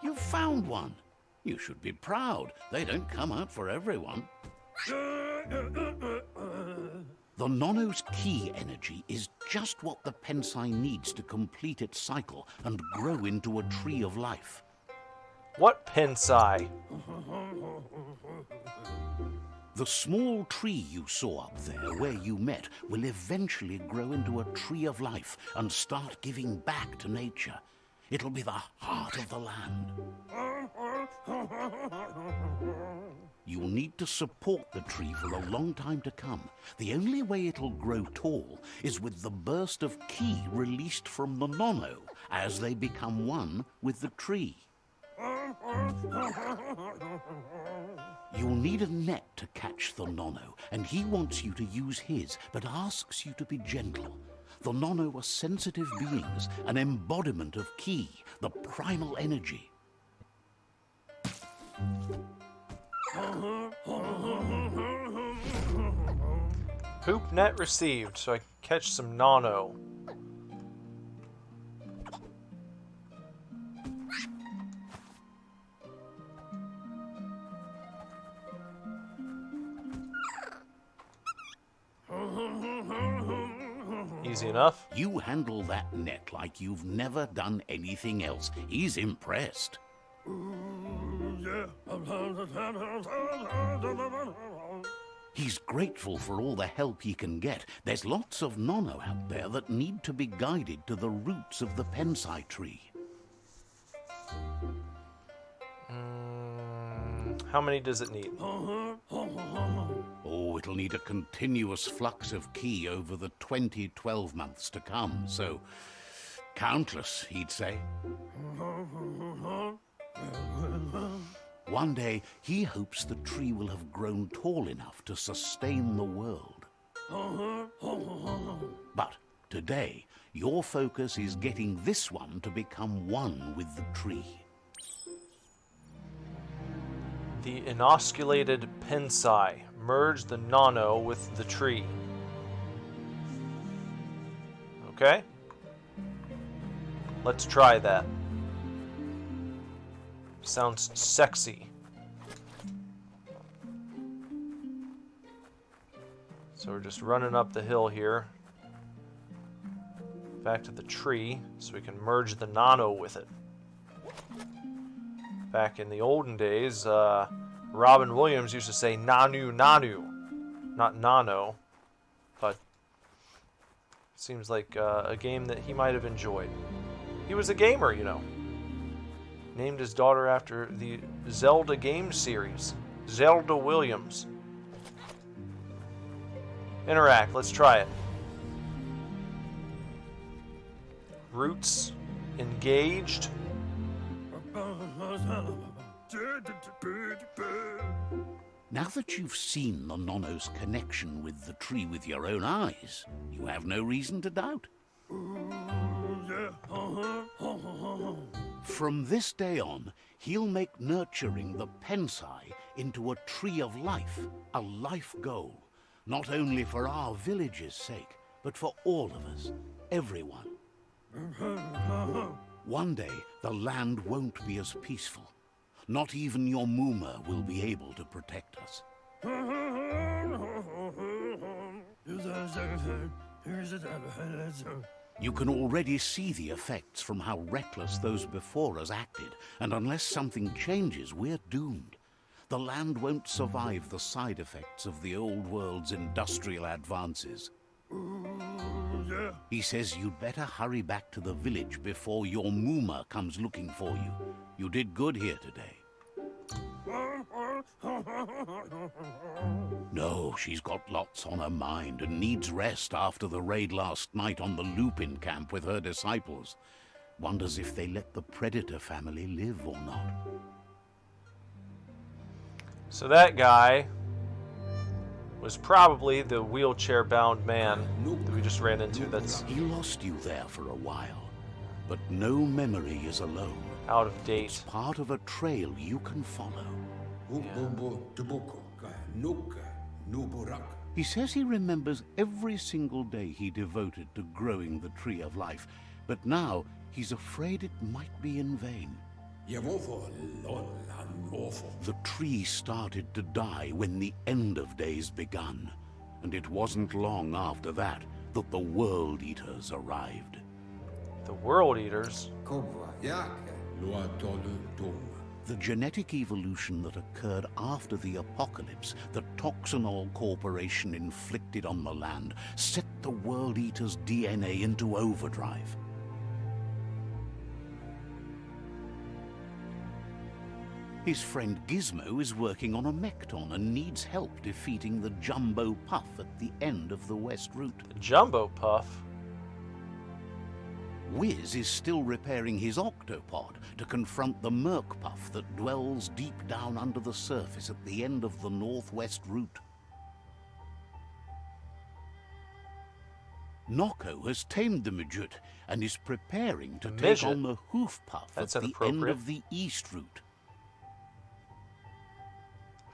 You found one. You should be proud. They don't come out for everyone. The Nono's ki energy is just what the Pensai needs to complete its cycle and grow into a tree of life. What Pensai? The small tree you saw up there where you met will eventually grow into a tree of life and start giving back to nature. It'll be the heart of the land. You'll need to support the tree for a long time to come. The only way it'll grow tall is with the burst of ki released from the Nono as they become one with the tree. You'll need a net to catch the Nono, and he wants you to use his, but asks you to be gentle. The Nono are sensitive beings, an embodiment of ki, the primal energy. Hoop net received, so I can catch some Nono. Easy enough. You handle that net like you've never done anything else. He's impressed. He's grateful for all the help he can get. There's lots of Nono out there that need to be guided to the roots of the Pensai tree. How many does it need? Oh, it'll need a continuous flux of ki over the 12 months to come, so countless, he'd say. One day, he hopes the tree will have grown tall enough to sustain the world. But today, your focus is getting this one to become one with the tree. The inosculated Pensai. Merge the Nono with the tree. Okay? Let's try that. Sounds sexy. So we're just running up the hill here. Back to the tree, so we can merge the nano with it. Back in the olden days, Robin Williams used to say nanu nanu, not nano, but it seems like a game that he might have enjoyed. He was a gamer, you know. Named his daughter after the Zelda game series, Zelda Williams. Interact, let's try it. Roots engaged. Now that you've seen the Nono's connection with the tree with your own eyes, you have no reason to doubt. From this day on, he'll make nurturing the Pensai into a tree of life, a life goal, not only for our village's sake, but for all of us, everyone. One day, the land won't be as peaceful. Not even your Muma will be able to protect us. You can already see the effects from how reckless those before us acted, and unless something changes, we're doomed. The land won't survive the side effects of the old world's industrial advances. He says you'd better hurry back to the village before your Muma comes looking for you. You did good here today. No, she's got lots on her mind and needs rest after the raid last night on the Lupin camp with her disciples. Wonders if they let the Predator family live or not. So that guy was probably the wheelchair-bound man that we just ran into that's He lost you there for a while, but no memory is alone. out of date. It's part of a trail you can follow. He says he remembers every single day he devoted to growing the Tree of Life, but now he's afraid it might be in vain. The tree started to die when the end of days begun, and it wasn't long after that that the World Eaters arrived. The World Eaters? The genetic evolution that occurred after the apocalypse that Toxanol Corporation inflicted on the land set the World Eaters' DNA into overdrive. His friend Gizmo is working on a Mecton and needs help defeating the Jumbo Puff at the end of the West Route. The Jumbo Puff? Wiz is still repairing his octopod to confront the Merc Puff that dwells deep down under the surface at the end of the Northwest Route. Noko has tamed the Midget and is preparing to take Midget? on the Hoof Puff That's at the end inappropriate. of the East Route.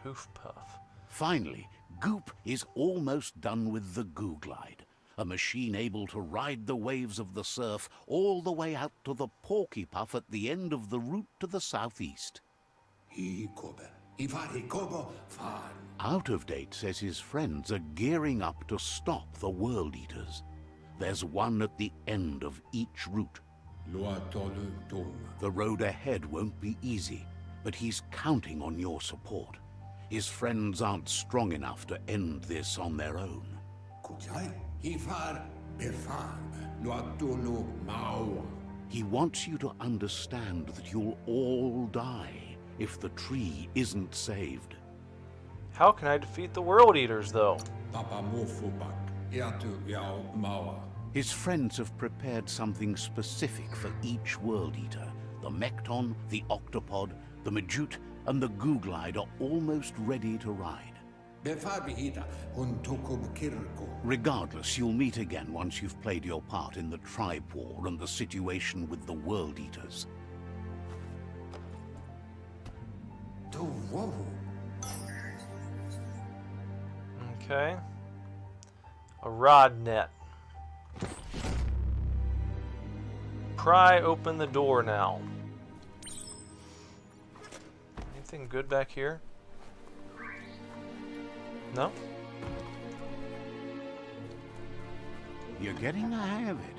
Hoof Puff. Finally, Goop is almost done with the Goo Glide, a machine able to ride the waves of the surf all the way out to the Porky Puff at the end of the route to the southeast. Out of Date says his friends are gearing up to stop the World Eaters. There's one at the end of each route. The road ahead won't be easy, but he's counting on your support. His friends aren't strong enough to end this on their own. He wants you to understand that you'll all die if the tree isn't saved. How can I defeat the World Eaters, though? His friends have prepared something specific for each World Eater. The Mecton, the Octopod, the Majute, and the Goo Glide are almost ready to ride. Regardless, you'll meet again once you've played your part in the tribe war and the situation with the World Eaters. Okay. A rod net. Pry open the door now. Anything good back here? No? You're getting the hang of it.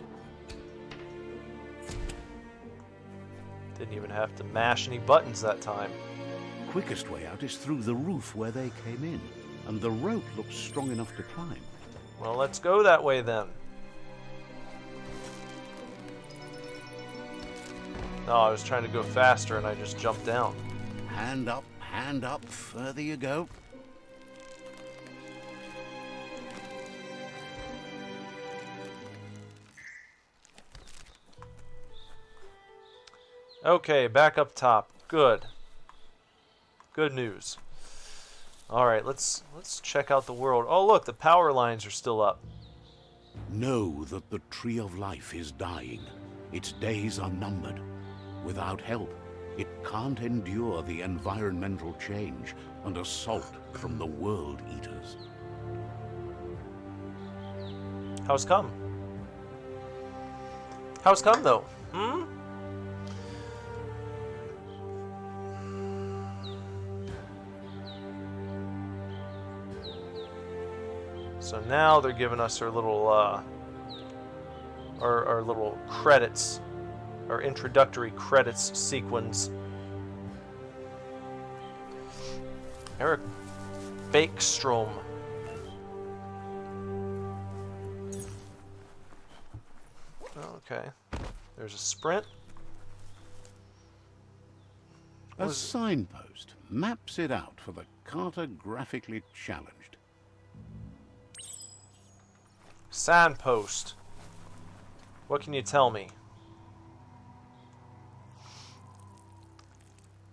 Didn't even have to mash any buttons that time. Quickest way out is through the roof where they came in, and the rope looks strong enough to climb. Well, let's go that way then. No, I was trying to go faster and I just jumped down. Hand up, further you go. Okay, back up top. Good. Good news. Alright, let's check out the world. Oh look, the power lines are still up. Know that the Tree of Life is dying. Its days are numbered. Without help, it can't endure the environmental change and assault from the World Eaters. How's come? How's come though? So now they're giving us our little our little credits, our introductory credits sequence. Eric Bakestrom. Okay. There's a sprint. A signpost maps it out for the cartographically challenged. Signpost. What can you tell me?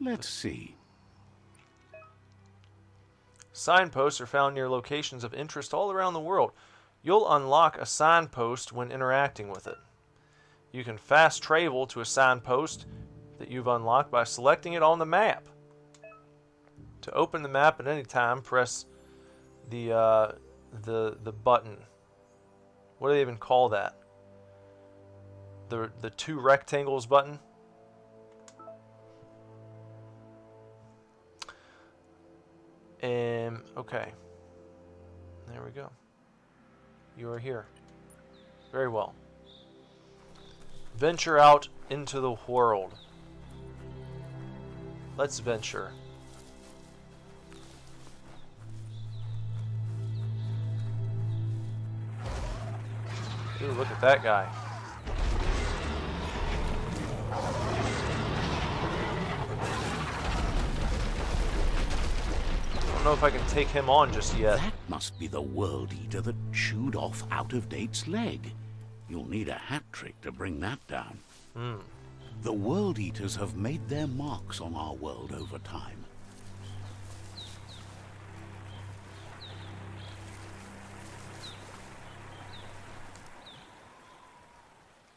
Let's see. Signposts are found near locations of interest all around the world. You'll unlock a signpost when interacting with it. You can fast travel to a signpost that you've unlocked by selecting it on the map. To open the map at any time, press the button. What do they even call that? The two rectangles button? Okay. There we go. You are here. Very well. Venture out into the world. Let's venture. Ooh, look at that guy. I don't know if I can take him on just yet. That must be the World Eater that chewed off Out-of-Date's leg. You'll need a hat trick to bring that down. The World Eaters have made their marks on our world over time.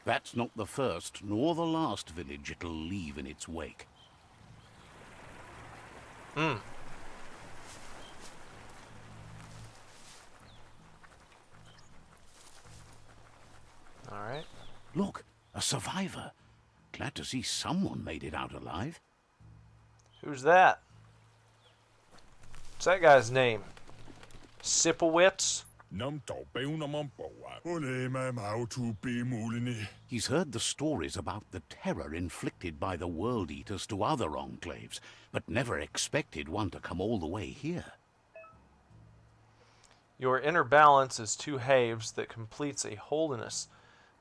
That's not the first nor the last village it'll leave in its wake. Alright. Look, a survivor. Glad to see someone made it out alive. Who's that? What's that guy's name? Sipowitz? He's heard the stories about the terror inflicted by the World Eaters to other enclaves, but never expected one to come all the way here. Your inner balance is two halves that completes a holiness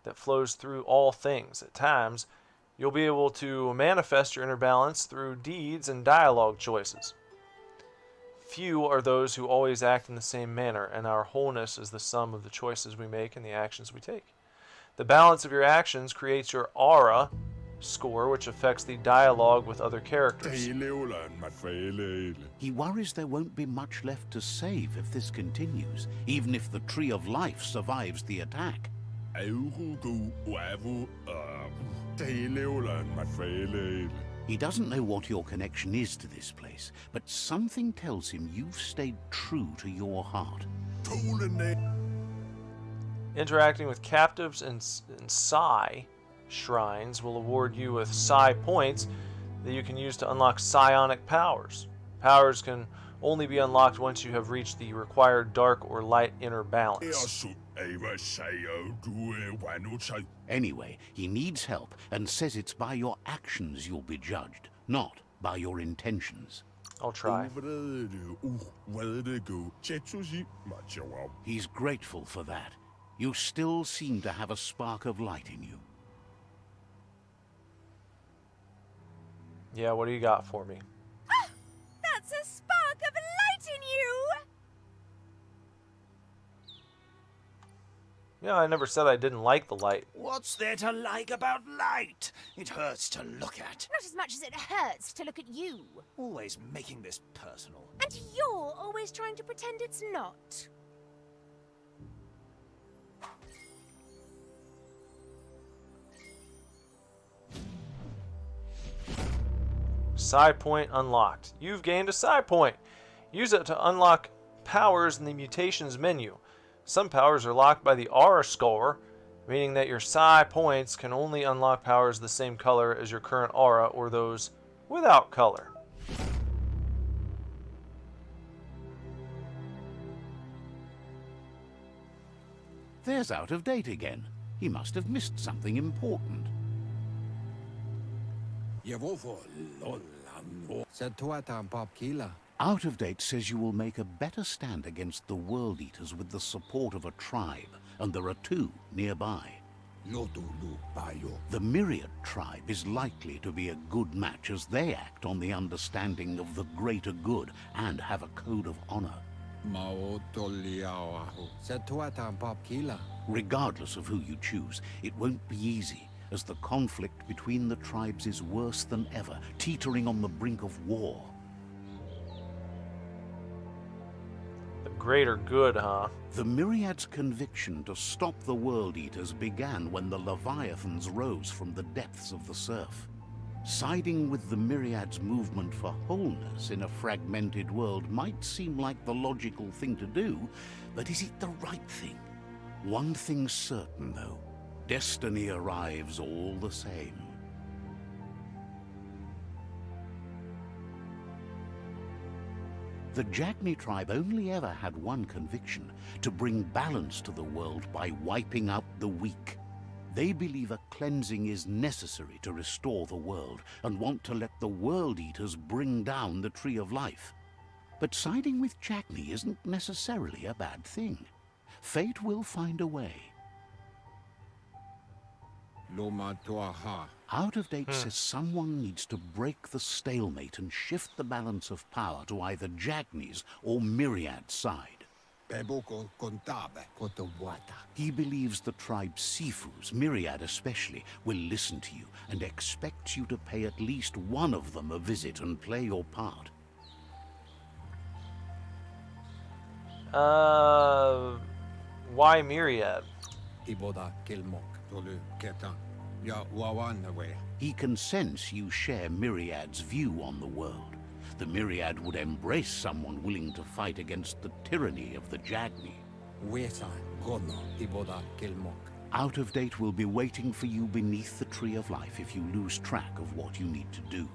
that flows through all things. At times, you'll be able to manifest your inner balance through deeds and dialogue choices. Few are those who always act in the same manner, and our wholeness is the sum of the choices we make and the actions we take. The balance of your actions creates your aura score, which affects the dialogue with other characters. He worries there won't be much left to save if this continues, even if the Tree of Life survives the attack. He doesn't know what your connection is to this place, but something tells him you've stayed true to your heart. Interacting with captives and Psi shrines will award you with Psi points that you can use to unlock psionic powers. Powers can only be unlocked once you have reached the required dark or light inner balance. Anyway, he needs help and says it's by your actions you'll be judged, not by your intentions. I'll try. He's grateful for that. You still seem to have a spark of light in you. Yeah, what do you got for me? That's a spark of light in you! Yeah, I never said I didn't like the light. What's there to like about light? It hurts to look at. Not as much as it hurts to look at you. Always making this personal. And you're always trying to pretend it's not. Psi point unlocked. You've gained a psi point. Use it to unlock powers in the mutations menu. Some powers are locked by the aura score, meaning that your psi points can only unlock powers the same color as your current aura or those without color. There's Out of Date again. He must have missed something important. Out of Date says you will make a better stand against the World Eaters with the support of a tribe, and there are two nearby. The Myriad tribe is likely to be a good match as they act on the understanding of the greater good and have a code of honor. Regardless of who you choose, it won't be easy, as the conflict between the tribes is worse than ever, teetering on the brink of war. The greater good, huh? The Myriad's conviction to stop the World Eaters began when the Leviathans rose from the depths of the surf. Siding with the Myriad's movement for wholeness in a fragmented world might seem like the logical thing to do, but is it the right thing? One thing's certain, though. Destiny arrives all the same. The Jagni tribe only ever had one conviction: to bring balance to the world by wiping out the weak. They believe a cleansing is necessary to restore the world and want to let the World Eaters bring down the Tree of Life. But siding with Jagni isn't necessarily a bad thing. Fate will find a way. Out of Date says someone needs to break the stalemate and shift the balance of power to either Jagni's or Myriad's side. He believes the tribe's Sifus, Myriad especially, will listen to you and expects you to pay at least one of them a visit and play your part. Why Myriad? He can sense you share Myriad's view on the world. The Myriad would embrace someone willing to fight against the tyranny of the Jagni. Out of Date will be waiting for you beneath the Tree of Life if you lose track of what you need to do.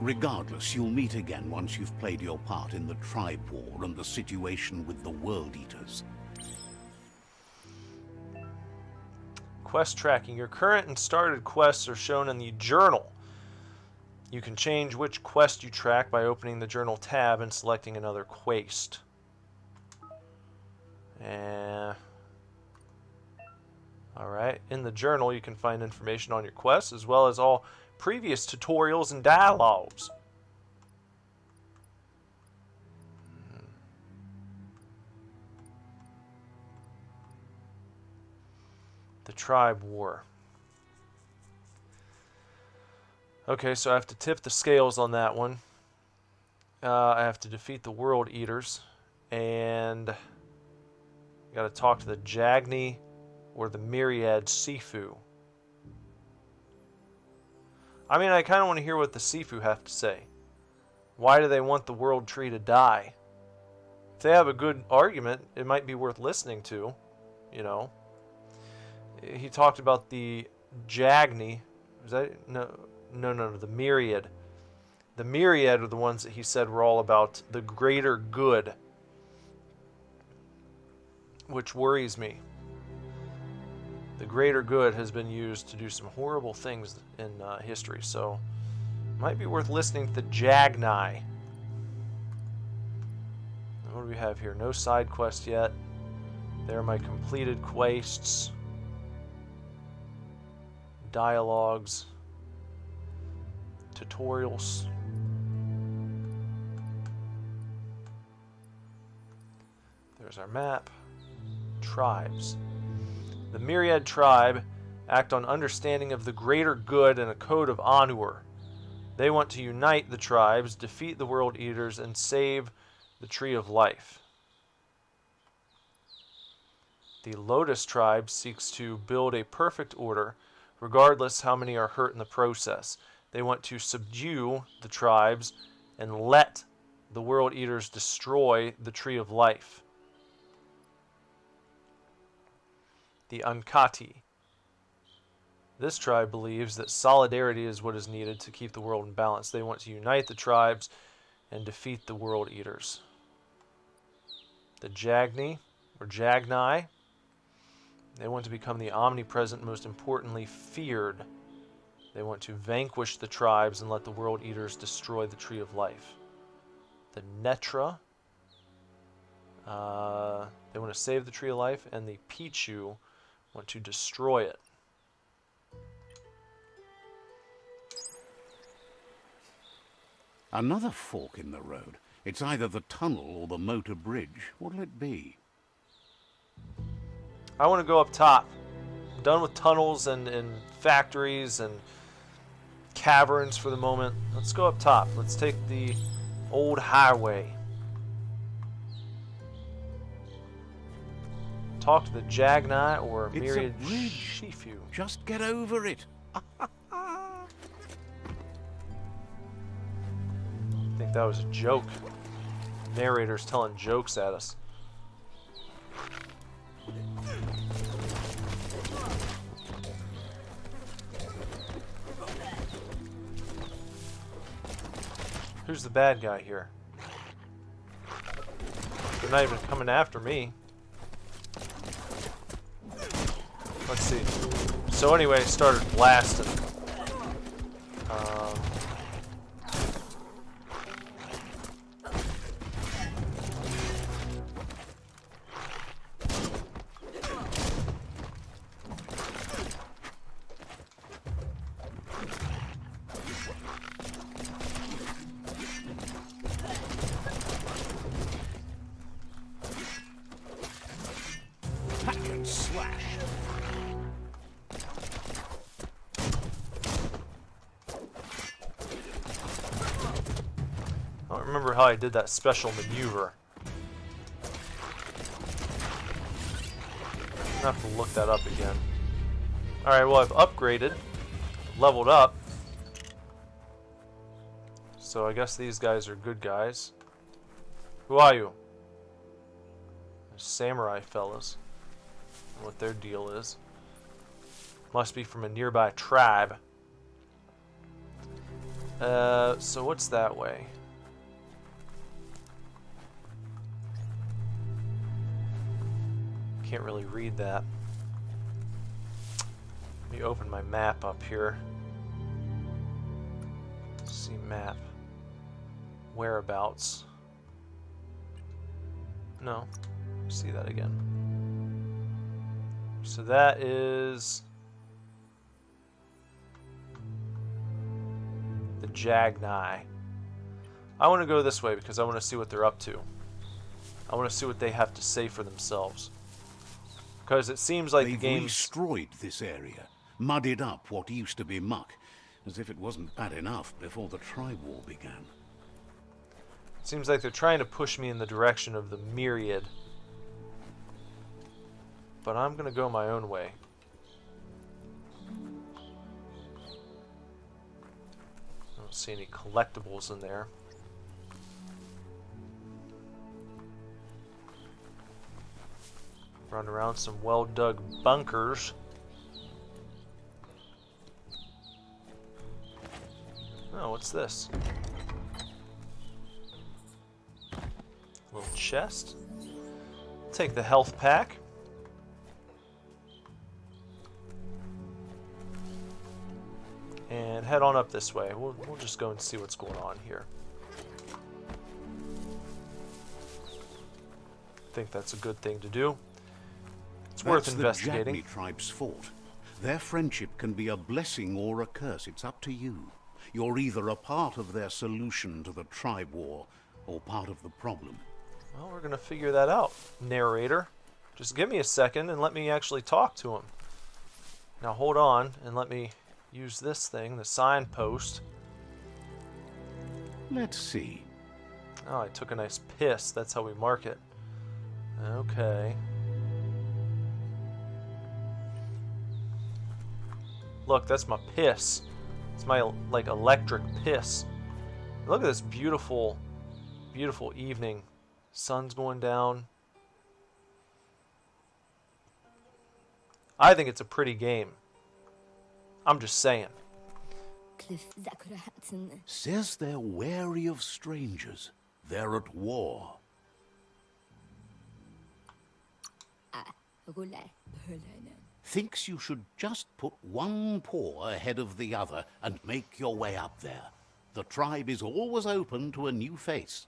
Regardless, you'll meet again once you've played your part in the tribe war and the situation with the World Eaters. Quest tracking. Your current and started quests are shown in the journal. You can change which quest you track by opening the journal tab and selecting another quest. Alright, in the journal you can find information on your quests as well as all previous tutorials and dialogues. The tribe war. Okay, so I have to tip the scales on that one. I have to defeat the World Eaters, and I got to talk to the Jagni or the Myriad Sifu. I mean, I kind of want to hear what the Sifu have to say. Why do they want the World Tree to die? If they have a good argument, it might be worth listening to, you know. He talked about the Jagni, Was that no, the myriad. The myriad are the ones that he said were all about the greater good, which worries me. The greater good has been used to do some horrible things in history, so might be worth listening to the Jagni. What do we have here? No side quest yet. There are my completed quests. Dialogues. Tutorials. There's our map. Tribes. The Myriad Tribe act on understanding of the greater good and a code of honor. They want to unite the tribes, defeat the World Eaters, and save the Tree of Life. The Lotus Tribe seeks to build a perfect order, regardless how many are hurt in the process. They want to subdue the tribes and let the World Eaters destroy the Tree of Life. The Ankati. This tribe believes that solidarity is what is needed to keep the world in balance. They want to unite the tribes and defeat the World Eaters. The Jagni, or Jagni, they want to become the omnipresent, most importantly feared. They want to vanquish the tribes and let the World Eaters destroy the Tree of Life. The Netra, they want to save the Tree of Life, and the Pichu want to destroy it. Another fork in the road. It's either the tunnel or the motor bridge. What'll it be? I want to go up top. I'm done with tunnels and factories and caverns for the moment. Let's go up top. Let's take the old highway. Talk to the Jagni or Myriad Shifu. Just get over it. I think that was a joke. Narrator's telling jokes at us. Who's the bad guy here? They're not even coming after me. Let's see. So anyway, I started blasting. Hack and slash. I don't remember how I did that special maneuver. I have to look that up again. Alright, well I've upgraded, leveled up. So I guess these guys are good guys. Who are you? Samurai fellas. I don't know what their deal is. Must be from a nearby tribe. So what's that way? Can't really read that. Let me open my map up here. Let's see map. Whereabouts. No. See that again. So that is the Jagni. I want to go this way because I want to see what they're up to. I want to see what they have to say for themselves. Because it seems like They've the game's destroyed this area, muddied up what used to be muck, as if it wasn't bad enough before the tribe war began. seems like they're trying to push me in the direction of the Myriad. But I'm gonna go my own way. I don't see any collectibles in there. Run around some well-dug bunkers. Oh, what's this? Little chest. Take the health pack. And head on up this way. We'll just go and see what's going on here. I think that's a good thing to do. It's worth investigating. The Jagni tribe's fault. Their friendship can be a blessing or a curse. It's up to you. You're either a part of their solution to the tribe war or part of the problem. Well, we're going to figure that out, narrator. Just give me a second and let me actually talk to him. Now hold on and let me use this thing, the signpost. Let's see. Oh, I took a nice piss. That's how we mark it. Okay. Look, that's my piss. It's my, like, electric piss. Look at this beautiful, beautiful evening. Sun's going down. I think it's a pretty game. I'm just saying. Says they're wary of strangers. They're at war. Thinks you should just put one paw ahead of the other and make your way up there. The tribe is always open to a new face.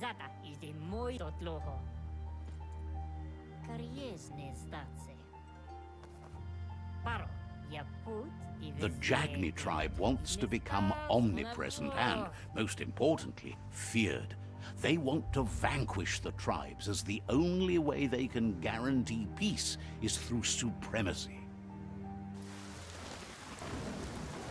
Zata is the muy totloho. Kariesne statse. Paro, ya put The Jagni tribe wants to become omnipresent and, most importantly, feared. They want to vanquish the tribes, as the only way they can guarantee peace is through supremacy.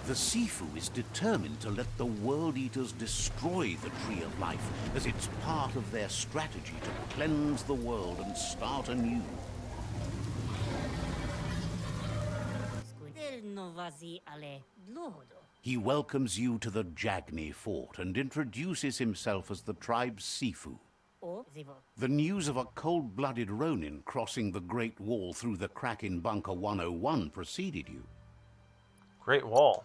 The Sifu is determined to let the World Eaters destroy the Tree of Life, as it's part of their strategy to cleanse the world and start anew. He welcomes you to the Jagni fort and introduces himself as the tribe's Sifu. The news of a cold-blooded Ronin crossing the Great Wall through the crack in Bunker 101 preceded you. Great Wall.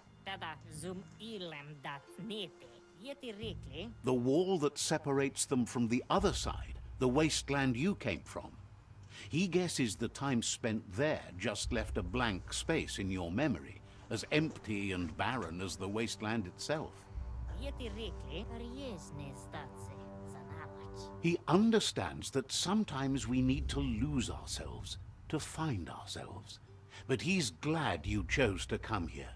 The wall that separates them from the other side, the wasteland you came from. He guesses the time spent there just left a blank space in your memory, as empty and barren as the wasteland itself. He understands that sometimes we need to lose ourselves to find ourselves. But he's glad you chose to come here.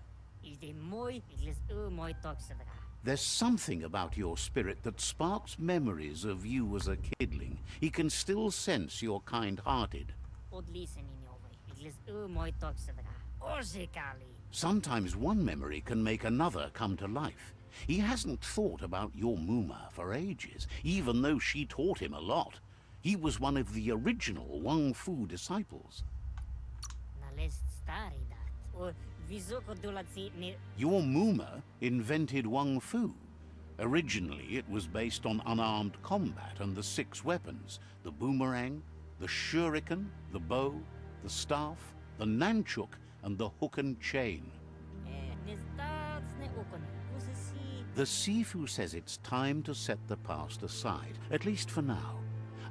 There's something about your spirit that sparks memories of you as a kidling. He can still sense you're kind-hearted. Sometimes one memory can make another come to life. He hasn't thought about your Muma for ages, even though she taught him a lot. He was one of the original Wang Fu disciples. Your Muma invented Wang Fu. Originally, it was based on unarmed combat and the 6 weapons: the boomerang, the shuriken, the bow, the staff, the nunchuk, and the hook and chain. The Sifu says it's time to set the past aside, at least for now.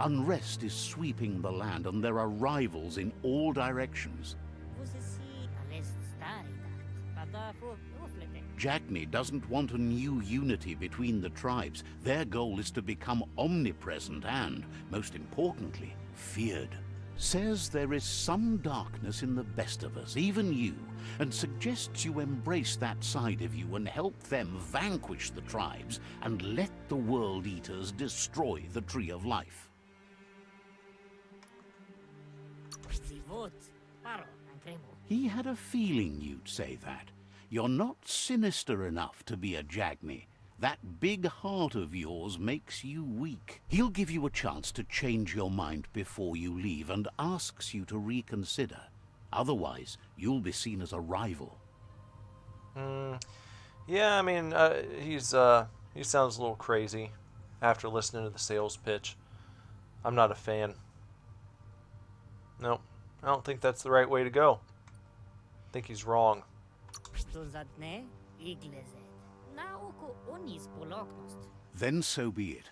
Unrest is sweeping the land, and there are rivals in all directions. Jagni doesn't want a new unity between the tribes. Their goal is to become omnipresent and, most importantly, feared. Says there is some darkness in the best of us, even you, and suggests you embrace that side of you and help them vanquish the tribes and let the World Eaters destroy the Tree of Life. He had a feeling you'd say that. You're not sinister enough to be a Jagni. That big heart of yours makes you weak. He'll give you a chance to change your mind before you leave and asks you to reconsider. Otherwise, you'll be seen as a rival. Yeah, I mean, he sounds a little crazy after listening to the sales pitch. I'm not a fan. Nope, I don't think that's the right way to go. I think he's wrong. Stuzatne, iglezet. Nauko onis poloknost. Then so be it.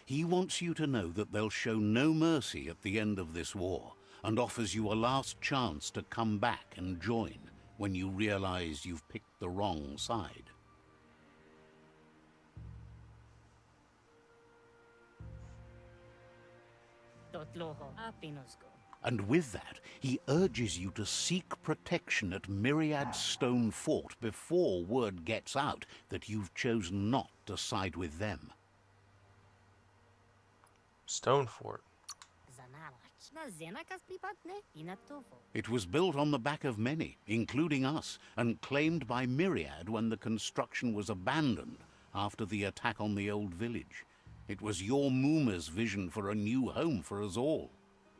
He wants you to know that they'll show no mercy at the end of this war, and offers you a last chance to come back and join when you realize you've picked the wrong side. Totloho, apinosko. And with that, he urges you to seek protection at Myriad's stone fort before word gets out that you've chosen not to side with them. Stone Fort. Zanarach. Na zenakas pripatne, inatofo. It was built on the back of many, including us, and claimed by Myriad when the construction was abandoned after the attack on the old village. It was your Mooma's vision for a new home for us all.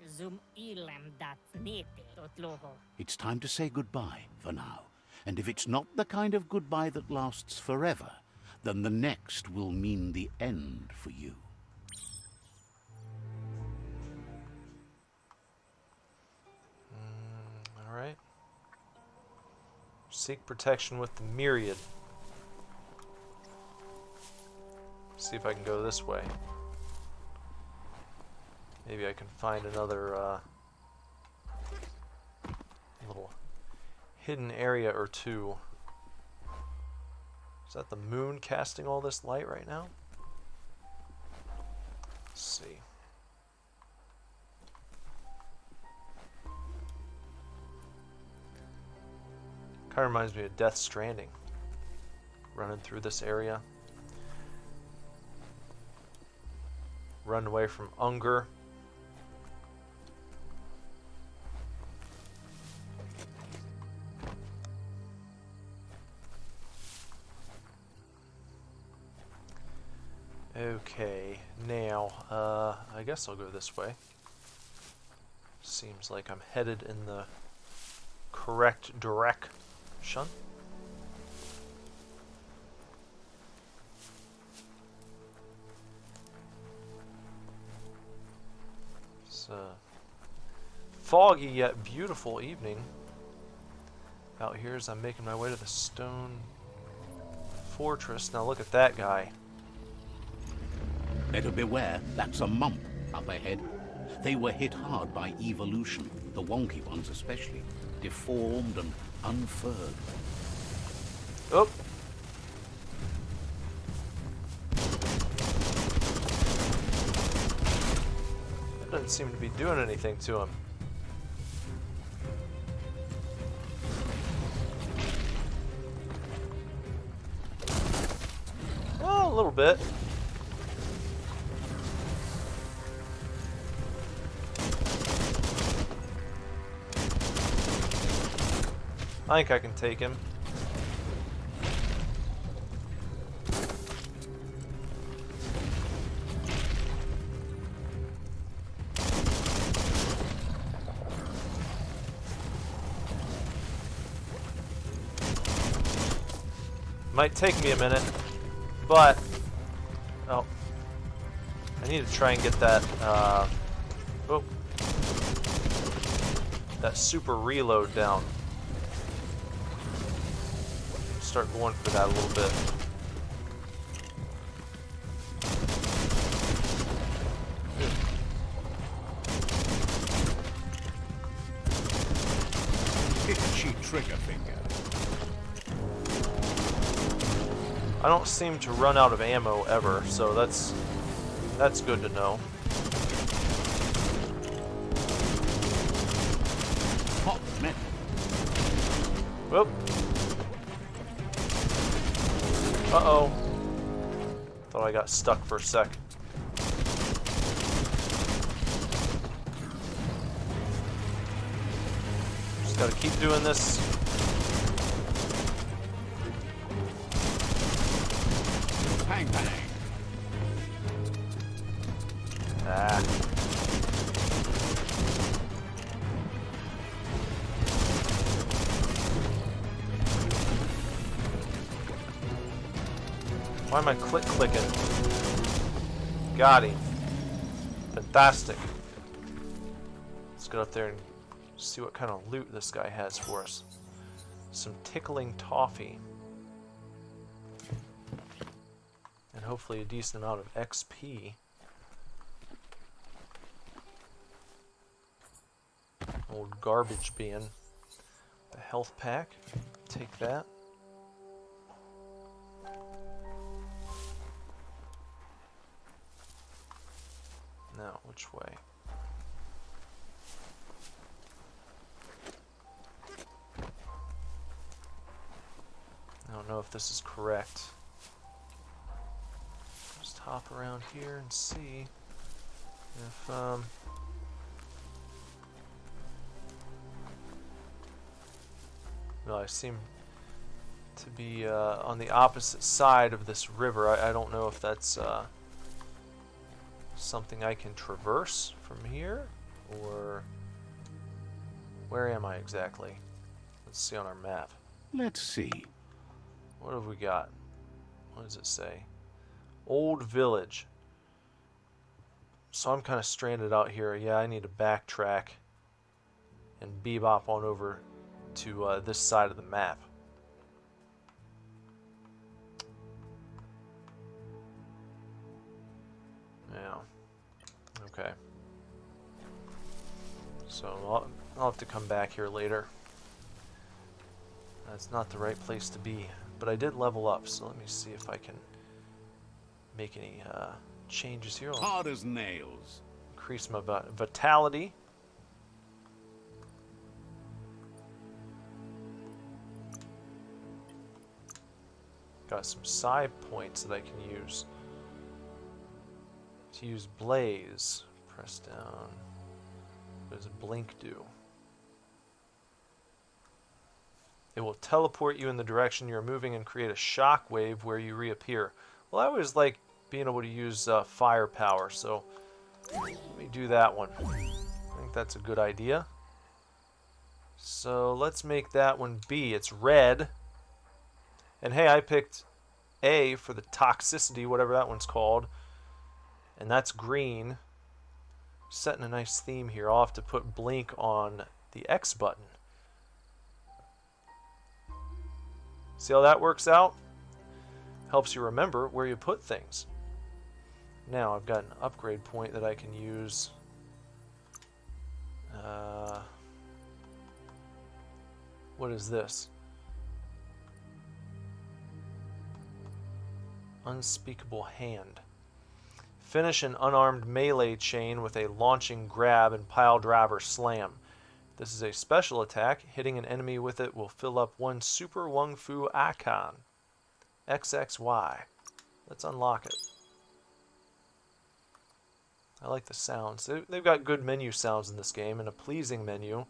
Zum ilem dat nete, totloho. It's time to say goodbye for now. And if it's not the kind of goodbye that lasts forever, then the next will mean the end for you. Alright. Seek protection with the Myriad. See if I can go this way. Maybe I can find another little hidden area or two. Is that the moon casting all this light right now? Let's see. Kind of reminds me of Death Stranding. Running through this area. Run away from Unger. Okay, now, I guess I'll go this way. Seems like I'm headed in the correct direction. It's a foggy yet beautiful evening out here as I'm making my way to the stone fortress. Now look at that guy. Better beware, that's a mump up ahead. They were hit hard by evolution, the wonky ones especially, deformed and unfurred. Oh! That doesn't seem to be doing anything to him. Oh, a little bit. I think I can take him. Might take me a minute, but oh, I need to try and get that that super reload down. Start going for that a little bit. Itchy trigger finger. I don't seem to run out of ammo ever, so that's good to know. Hot metal. Whoop. Uh-oh. Thought I got stuck for a sec. Just gotta keep doing this. Bang bang. Ah. Why am I clicking? Got him. Fantastic. Let's get up there and see what kind of loot this guy has for us. Some tickling toffee. And hopefully a decent amount of XP. Old garbage bin. The health pack. Take that. Now, which way? I don't know if this is correct. Just hop around here and see if well, I seem to be on the opposite side of this river. I don't know if that's something I can traverse from here, or where am I exactly? Let's see on our map. Let's see. What have we got? What does it say? Old village. So I'm kind of stranded out here. Yeah, I need to backtrack and bebop on over to this side of the map. Yeah. Okay. So I'll have to come back here later. That's not the right place to be. But I did level up, so let me see if I can make any changes here. I'll Hard as nails. increase my vitality. Got some side points that I can use. To use Blaze, press down. What does a blink do? It will teleport you in the direction you're moving and create a shock wave where you reappear. Well, I always like being able to use firepower, so let me do that one. I think that's a good idea. So let's make that one B. It's red. And hey, I picked A for the toxicity, whatever that one's called. And that's green. Setting a nice theme here. I'll have to put blink on the X button. See how that works out? Helps you remember where you put things. Now I've got an upgrade point that I can use. What is this? Unspeakable Hand. Finish an unarmed melee chain with a launching grab and pile driver slam. This is a special attack. Hitting an enemy with it will fill up one super Wung Fu icon. XXY. Let's unlock it. I like the sounds. They've got good menu sounds in this game and a pleasing menu.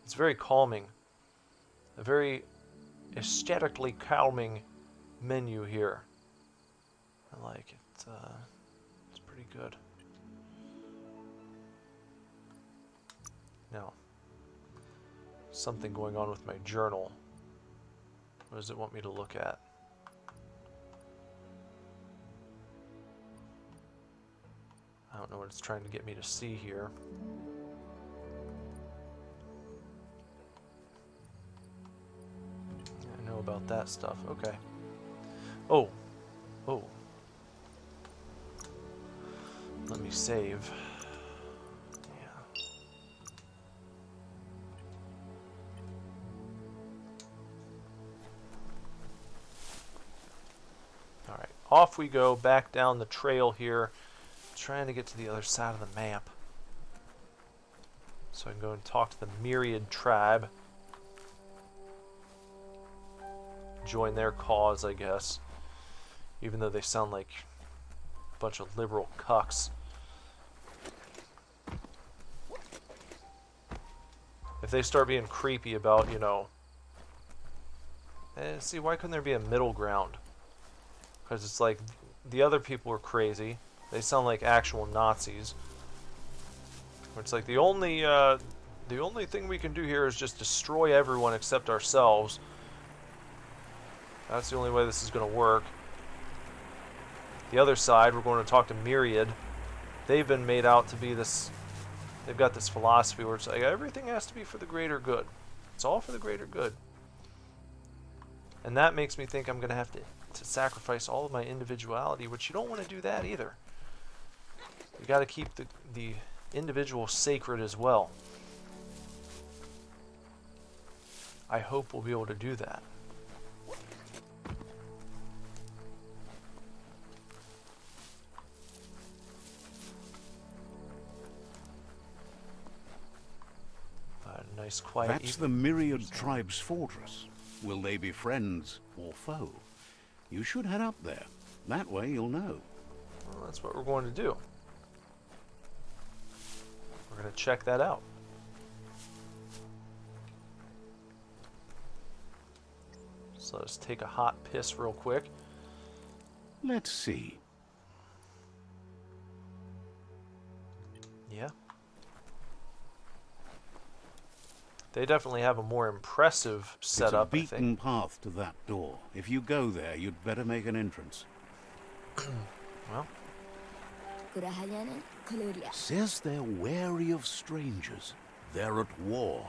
It's very calming. A very aesthetically calming menu here. I like it. It's pretty good. Now, something going on with my journal. What does it want me to look at? I don't know what it's trying to get me to see here. I know about that stuff. Okay. Oh. Oh. Let me save. Yeah. Alright, off we go back down the trail here, trying to get to the other side of the map. So I can go and talk to the Myriad tribe. Join their cause, I guess. Even though they sound like a bunch of liberal cucks. If they start being creepy about, you know... see, why couldn't there be a middle ground? Because it's like, the other people are crazy. They sound like actual Nazis. It's like, the only thing we can do here is just destroy everyone except ourselves. That's the only way this is going to work. The other side, we're going to talk to Myriad. They've been made out to be this... They've got this philosophy where it's like, everything has to be for the greater good. It's all for the greater good. And that makes me think I'm going to have to sacrifice all of my individuality, which you don't want to do that either. You got to keep the individual sacred as well. I hope we'll be able to do that. Nice quiet That's the Myriad Tribe's fortress. Will they be friends or foe? You should head up there. That way you'll know. Well, that's what we're going to do. We're going to check that out. So let's take a hot piss real quick. Let's see. Yeah. They definitely have a more impressive setup, It's a beaten path to that door. If you go there, you'd better make an entrance. Well, Says they're wary of strangers. They're at war.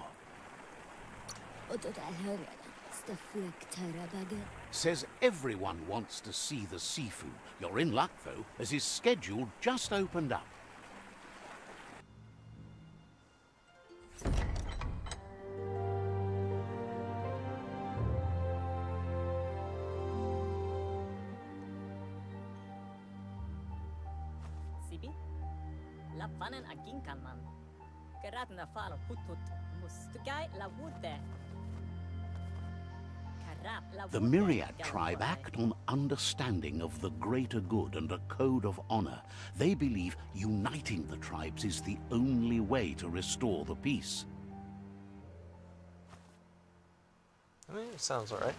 Says everyone wants to see the Sifu. You're in luck, though, as his schedule just opened up. The Myriad tribe act on understanding of the greater good and a code of honor. They believe uniting the tribes is the only way to restore the peace. I mean, it sounds alright.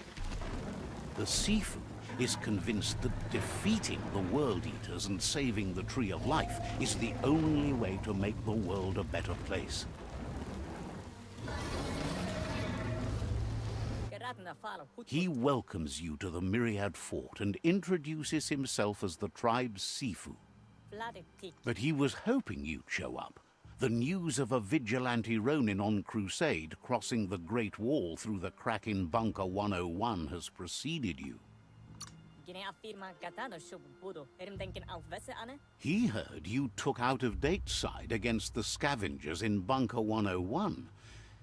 The Sifu is convinced that defeating the World Eaters and saving the Tree of Life is the only way to make the world a better place. He welcomes you to the Myriad Fort and introduces himself as the tribe's Sifu. But he was hoping you'd show up. The news of a vigilante Ronin on crusade crossing the Great Wall through the crack in Bunker 101 has preceded you. He heard you took out-of-date side against the scavengers in Bunker 101.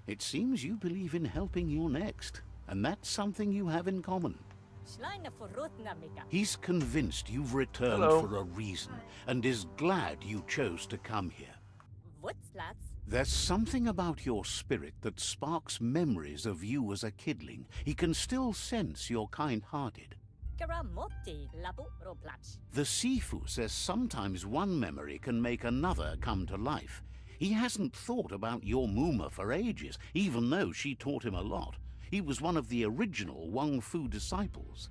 It seems you believe in helping your next, and that's something you have in common. He's convinced you've returned for a reason, and is glad you chose to come here. There's something about your spirit that sparks memories of you as a kidling. He can still sense you're kind-hearted. The Sifu says sometimes one memory can make another come to life. He hasn't thought about your Muma for ages, even though she taught him a lot. He was one of the original Wang Fu disciples.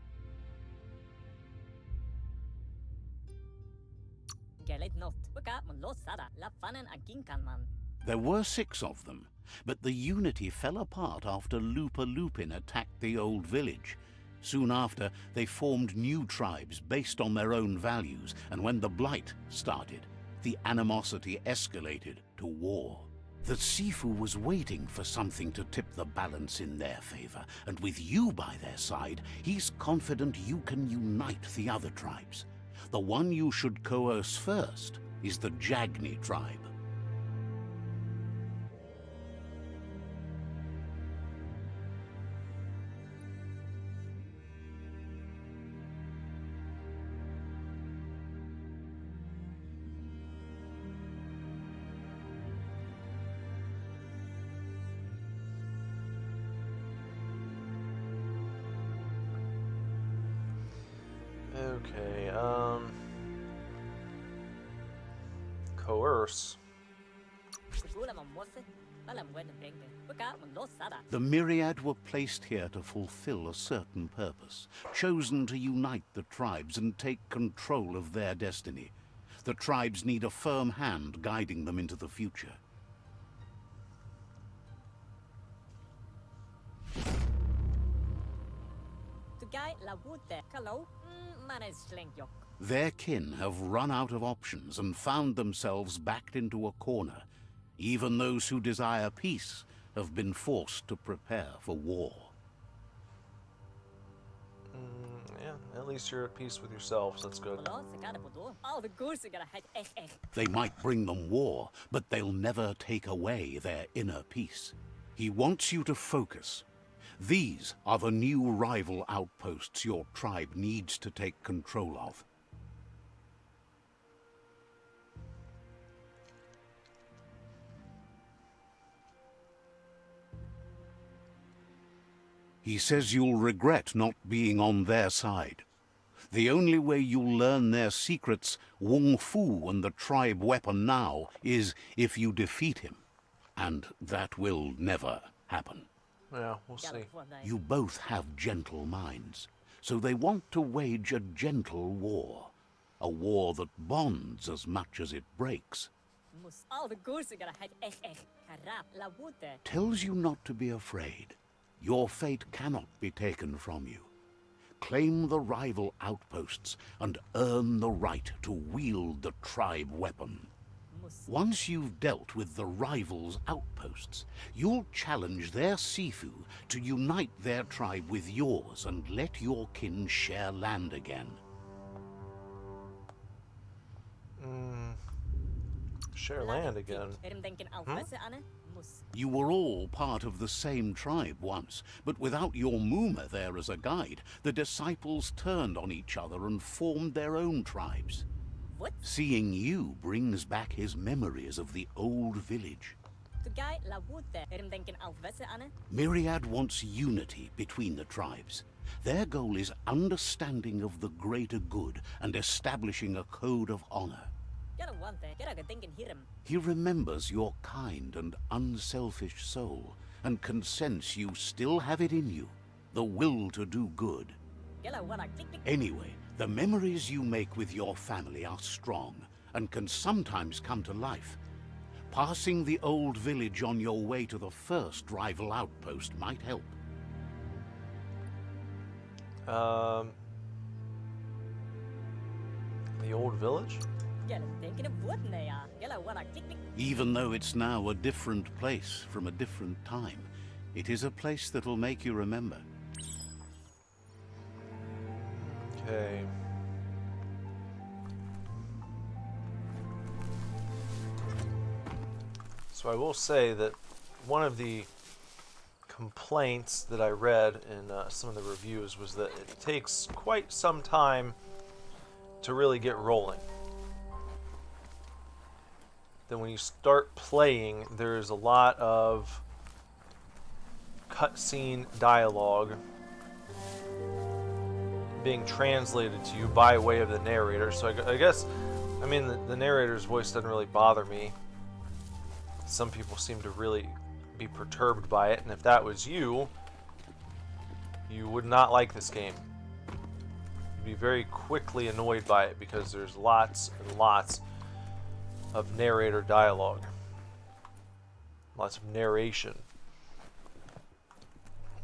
There were 6 of them, but the unity fell apart after Lupa Lupin attacked the old village. Soon after, they formed new tribes based on their own values, and when the Blight started, the animosity escalated to war. The Sifu was waiting for something to tip the balance in their favor, and with you by their side, he's confident you can unite the other tribes. The one you should coerce first is the Jagni tribe. Okay, coerce. The Myriad were placed here to fulfill a certain purpose, chosen to unite the tribes and take control of their destiny. The tribes need a firm hand guiding them into the future. Their kin have run out of options and found themselves backed into a corner. Even those who desire peace have been forced to prepare for war. Yeah, at least you're at peace with yourselves. That's good. They might bring them war, but they'll never take away their inner peace. He wants you to focus. These are the new rival outposts your tribe needs to take control of. He says you'll regret not being on their side. The only way you'll learn their secrets, Wung Fu and the tribe weapon now, is if you defeat him. And that will never happen. Yeah, we'll see. You both have gentle minds, so they want to wage a gentle war. A war that bonds as much as it breaks. Tells you not to be afraid. Your fate cannot be taken from you. Claim the rival outposts and earn the right to wield the tribe weapon. Once you've dealt with the rivals' outposts, you'll challenge their Sifu to unite their tribe with yours and let your kin share land again. Share land again. You were all part of the same tribe once, but without your Muma there as a guide, the disciples turned on each other and formed their own tribes. What? Seeing you brings back his memories of the old village. Myriad wants unity between the tribes. Their goal is understanding of the greater good and establishing a code of honor. He remembers your kind and unselfish soul and can sense you still have it in you, the will to do good. Anyway, the memories you make with your family are strong and can sometimes come to life. Passing the old village on your way to the first rival outpost might help. The old village? Even though it's now a different place from a different time, it is a place that'll make you remember. Okay. So I will say that one of the complaints that I read in some of the reviews was that it takes quite some time to really get rolling. Then when you start playing, there's a lot of cutscene dialogue being translated to you by way of the narrator. So I guess, I mean, the narrator's voice doesn't really bother me. Some people seem to really be perturbed by it, and if that was you, you would not like this game. You'd be very quickly annoyed by it because there's lots and lots of narrator dialogue. Lots of narration.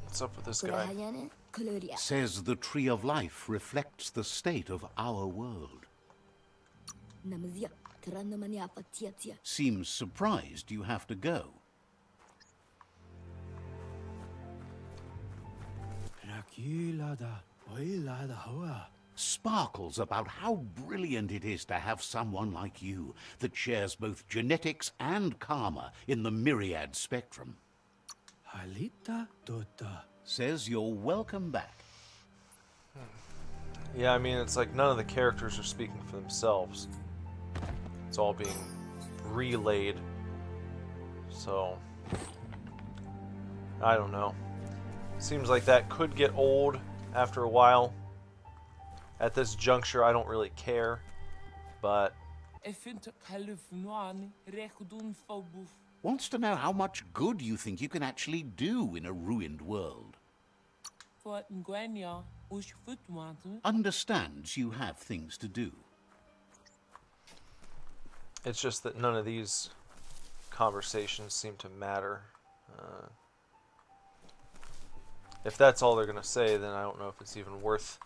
What's up with this guy? Says the Tree of Life reflects the state of our world. Seems surprised you have to go. Sparkles about how brilliant it is to have someone like you that shares both genetics and karma in the myriad spectrum. Says you're welcome back. Yeah, I mean, it's like none of the characters are speaking for themselves. It's all being relayed. So, I don't know. Seems like that could get old after a while. At this juncture, I don't really care, but Wants to know how much good you think you can actually do in a ruined world. Understands you have things to do. it's just that none of these conversations seem to matter. If that's all they're going to say, then I don't know if it's even worth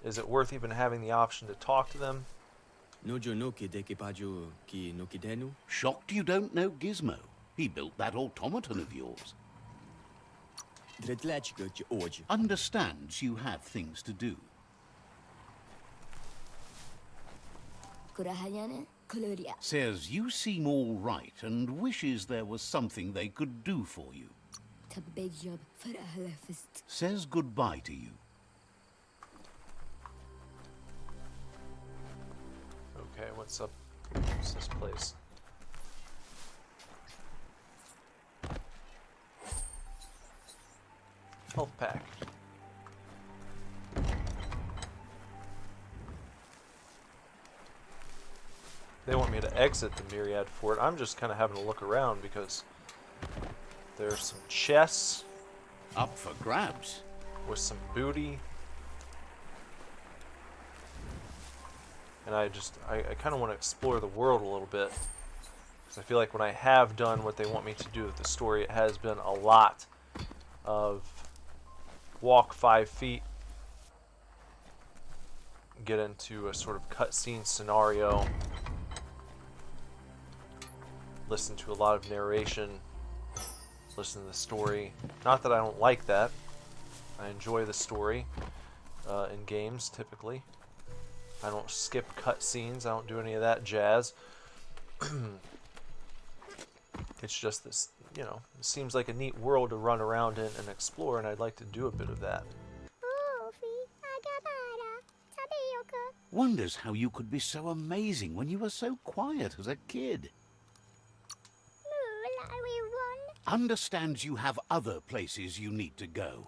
Is it worth even having the option to talk to them? Shocked you don't know Gizmo. He built that automaton of yours. Understands you have things to do. Says you seem all right and wishes there was something they could do for you. Says goodbye to you. Okay, what's up? What's this place? Health pack. They want me to exit the Myriad Fort. I'm just kind of having a look around because there's some chests Up for grabs. with some booty. And I kind of want to explore the world a little bit. Because I feel like when I have done what they want me to do with the story, it has been a lot of walk 5 feet, get into a sort of cutscene scenario, listen to a lot of narration, listen to the story. Not that I don't like that. I enjoy the story in games, typically. I don't skip cutscenes. I don't do any of that jazz. It's just this, you know, it seems like a neat world to run around in and explore, and I'd like to do a bit of that. Wonders how you could be so amazing when you were so quiet as a kid. Understands you have other places you need to go.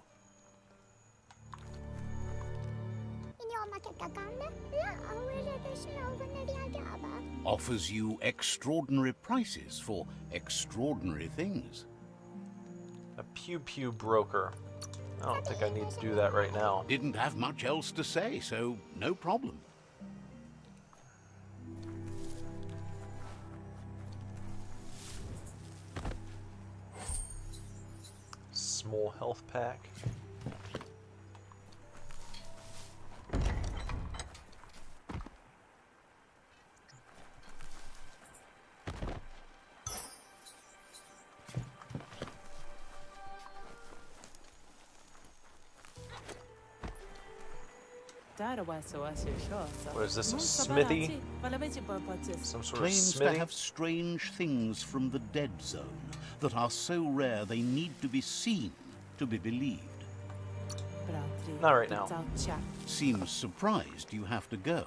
Offers you extraordinary prices for extraordinary things. A pew-pew broker. I don't think I need to do that right now. Didn't have much else to say, so no problem. Small health pack. What is this, a smithy? Some sort of Claims to smithy? have strange things from the dead zone that are so rare they need to be seen to be believed. Not right now. Seems surprised you have to go.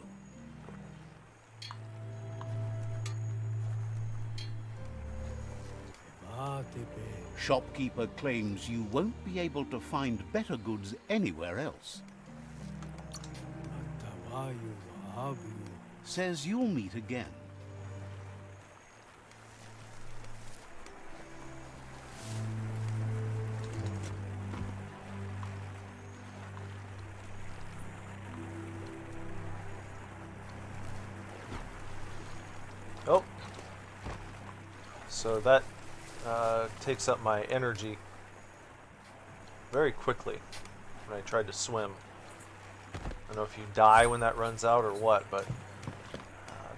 Shopkeeper claims you won't be able to find better goods anywhere else. Says you'll meet again. Oh. So that takes up my energy very quickly when I tried to swim. I don't know if you die when that runs out or what, but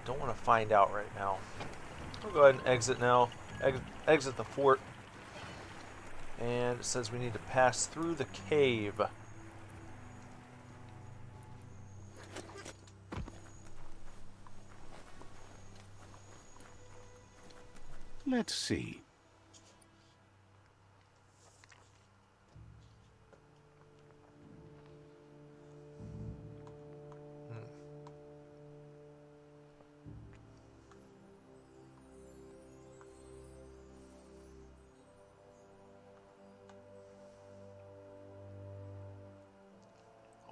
don't want to find out right now. We'll go ahead and exit now. Exit the fort. And it says we need to pass through the cave. Let's see.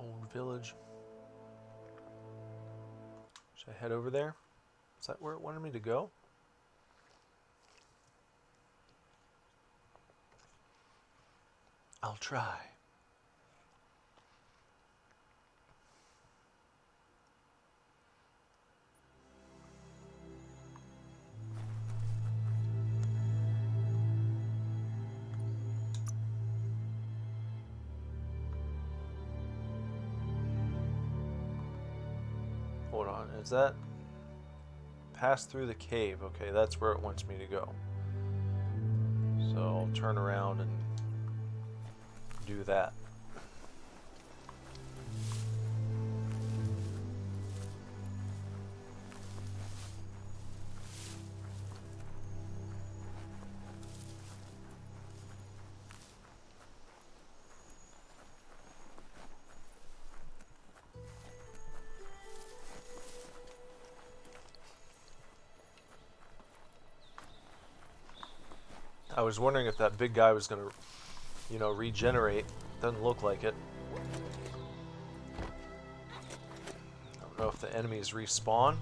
Old village. Should I head over there? Is that where it wanted me to go? I'll try. Is that pass through the cave? Okay, that's where it wants me to go. So I'll turn around and do that. I was wondering if that big guy was going to, you know, regenerate. Doesn't look like it. I don't know if the enemies respawn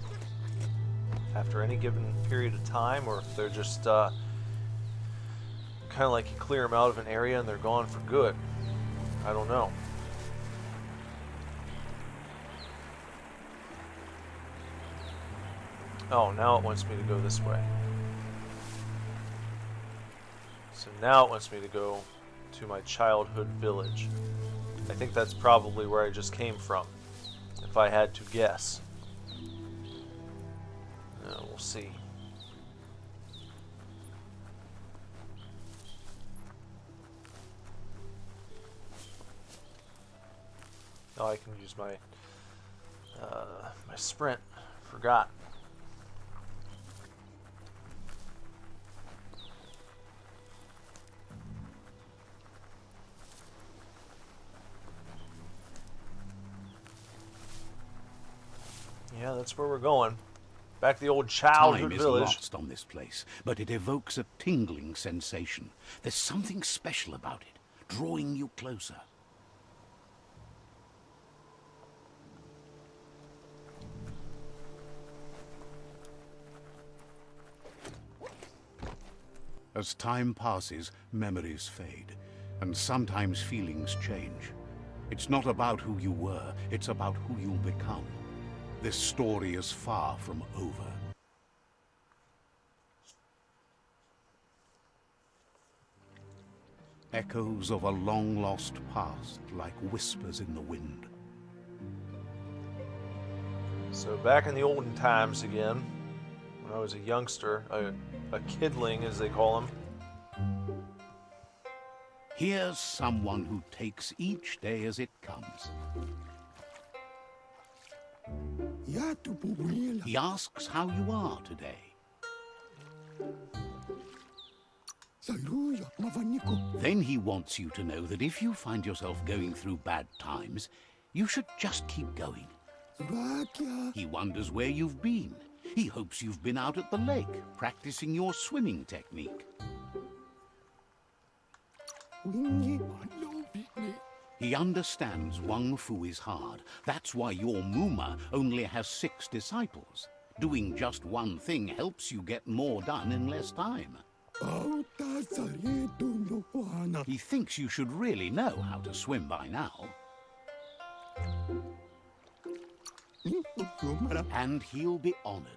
after any given period of time, or if they're just kind of like you clear them out of an area and they're gone for good. I don't know. Oh, now it wants me to go this way. So now it wants me to go to my childhood village. I think that's probably where I just came from, if I had to guess. We'll see. Oh, I can use my my sprint. Forgot. Yeah, that's where we're going. Back to the old childhood Time village. is lost on this place, but it evokes a tingling sensation. There's something special about it, drawing you closer. As time passes, memories fade, and sometimes feelings change. It's not about who you were, it's about who you'll become. This story is far from over. Echoes of a long-lost past, like whispers in the wind. So back in the olden times again, when I was a youngster, a kidling as they call him. Here's someone who takes each day as it comes. He asks how you are today. Then he wants you to know that if you find yourself going through bad times, you should just keep going. He wonders where you've been. He hopes you've been out at the lake, practicing your swimming technique. He understands Wang Fu is hard. That's why your Muma only has 6 disciples. Doing just one thing helps you get more done in less time. He thinks you should really know how to swim by now. And he'll be honored.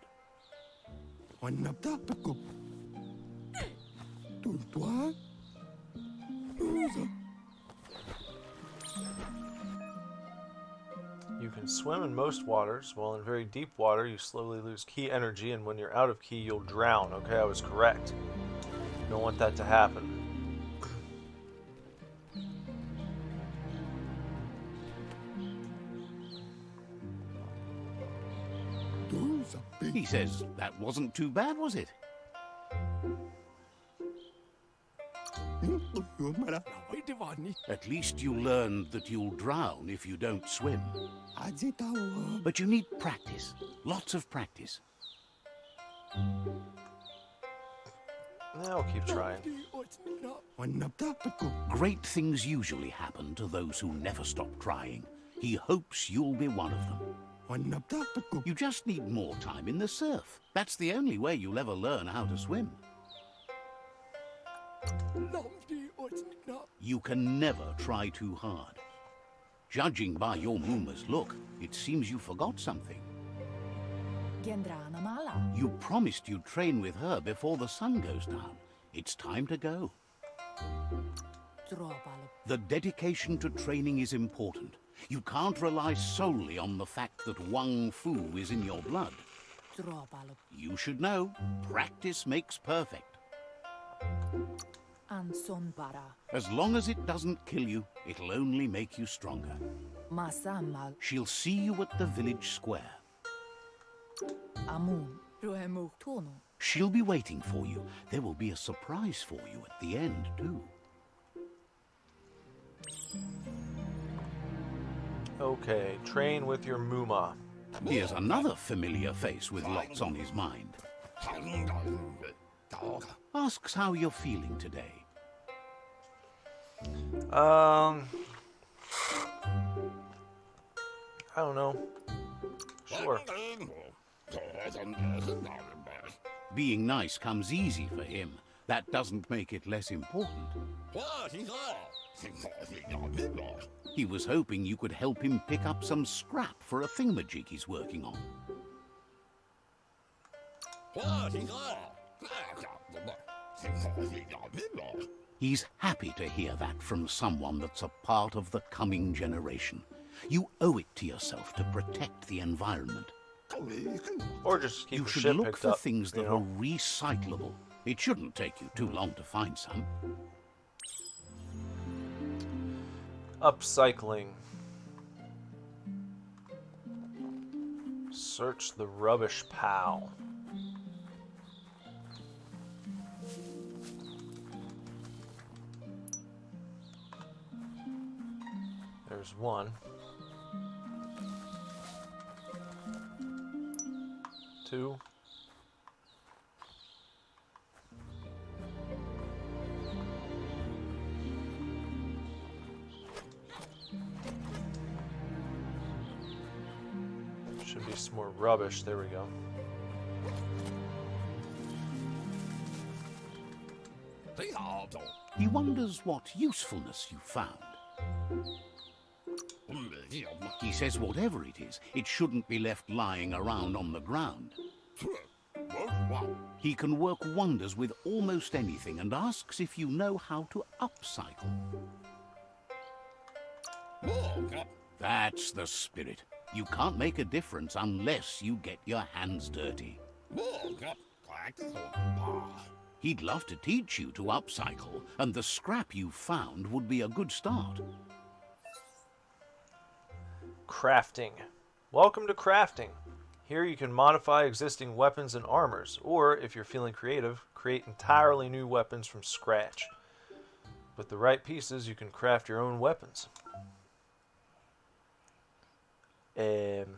You can swim in most waters, while in very deep water you slowly lose key energy, and when you're out of key you'll drown. Okay, I was correct. Don't want that to happen. He says that wasn't too bad, was it? At least you learned that you'll drown if you don't swim. But you need practice. Lots of practice. I'll keep trying. Great things usually happen to those who never stop trying. He hopes you'll be one of them. You just need more time in the surf. That's the only way you'll ever learn how to swim. You can never try too hard. Judging by your Muma's look, it seems you forgot something. You promised you'd train with her before the sun goes down. It's time to go. The dedication to training is important. You can't rely solely on the fact that Wang Fu is in your blood. You should know, practice makes perfect. As long as it doesn't kill you, it'll only make you stronger. She'll see you at the village square. She'll be waiting for you. There will be a surprise for you at the end, too. Okay, train with your Muma. Here's another familiar face with lots on his mind. Asks how you're feeling today. I don't know. Sure. Being nice comes easy for him. That doesn't make it less important. He was hoping you could help him pick up some scrap for a thingamajig he's working on. He's happy to hear that from someone that's a part of the coming generation. You owe it to yourself to protect the environment. Or just keep You your should shit look picked for up, things that you are know? recyclable. It shouldn't take you too long to find some. Upcycling. Search the rubbish pile. There's one. 2. Should be some more rubbish. There we go. He wonders what usefulness you found. He says whatever it is, it shouldn't be left lying around on the ground. He can work wonders with almost anything and asks if you know how to upcycle. That's the spirit. You can't make a difference unless you get your hands dirty. He'd love to teach you to upcycle, and the scrap you found would be a good start. Crafting. Welcome to crafting. Here you can modify existing weapons and armors, or if you're feeling creative, create entirely new weapons from scratch. With the right pieces, you can craft your own weapons. Okay.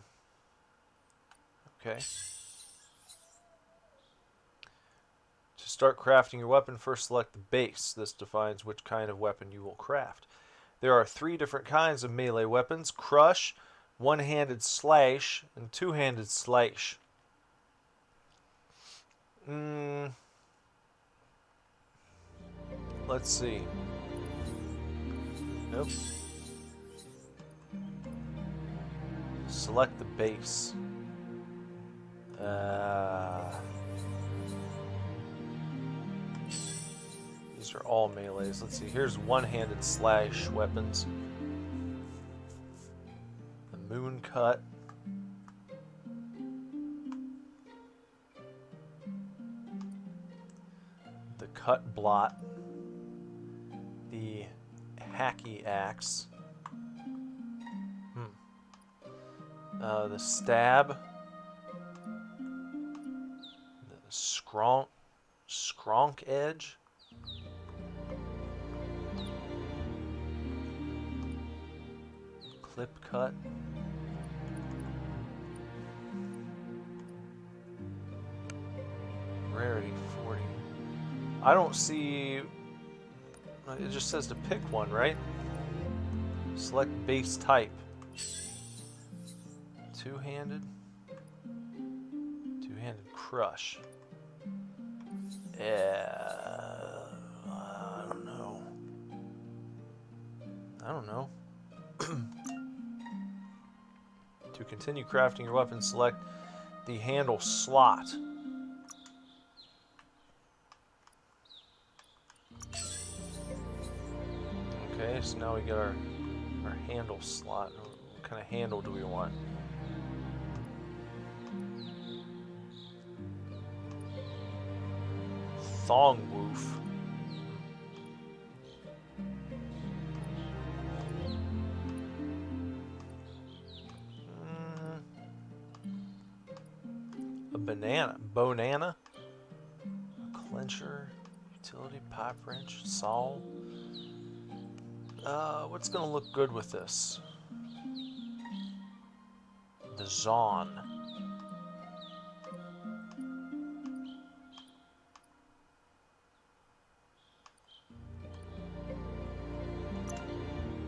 To start crafting your weapon, first select the base. This defines which kind of weapon you will craft. There are 3 different kinds of melee weapons: crush, one-handed slash, and two-handed slash. Let's see. Nope. Select the base. These are all melees. Let's see. Here's one-handed slash weapons. The moon cut. The cut blot. The hacky axe. The stab. The skronk edge. Clip cut. Rarity 40. I don't see. It just says to pick one, right? Select base type. Two-handed. Two-handed crush. I don't know. To continue crafting your weapon, select the handle slot. Okay, so now we got our handle slot. What kind of handle do we want? Thong woof. A bonana, a clencher, utility, pipe wrench, saw. What's gonna look good with this? The Zon.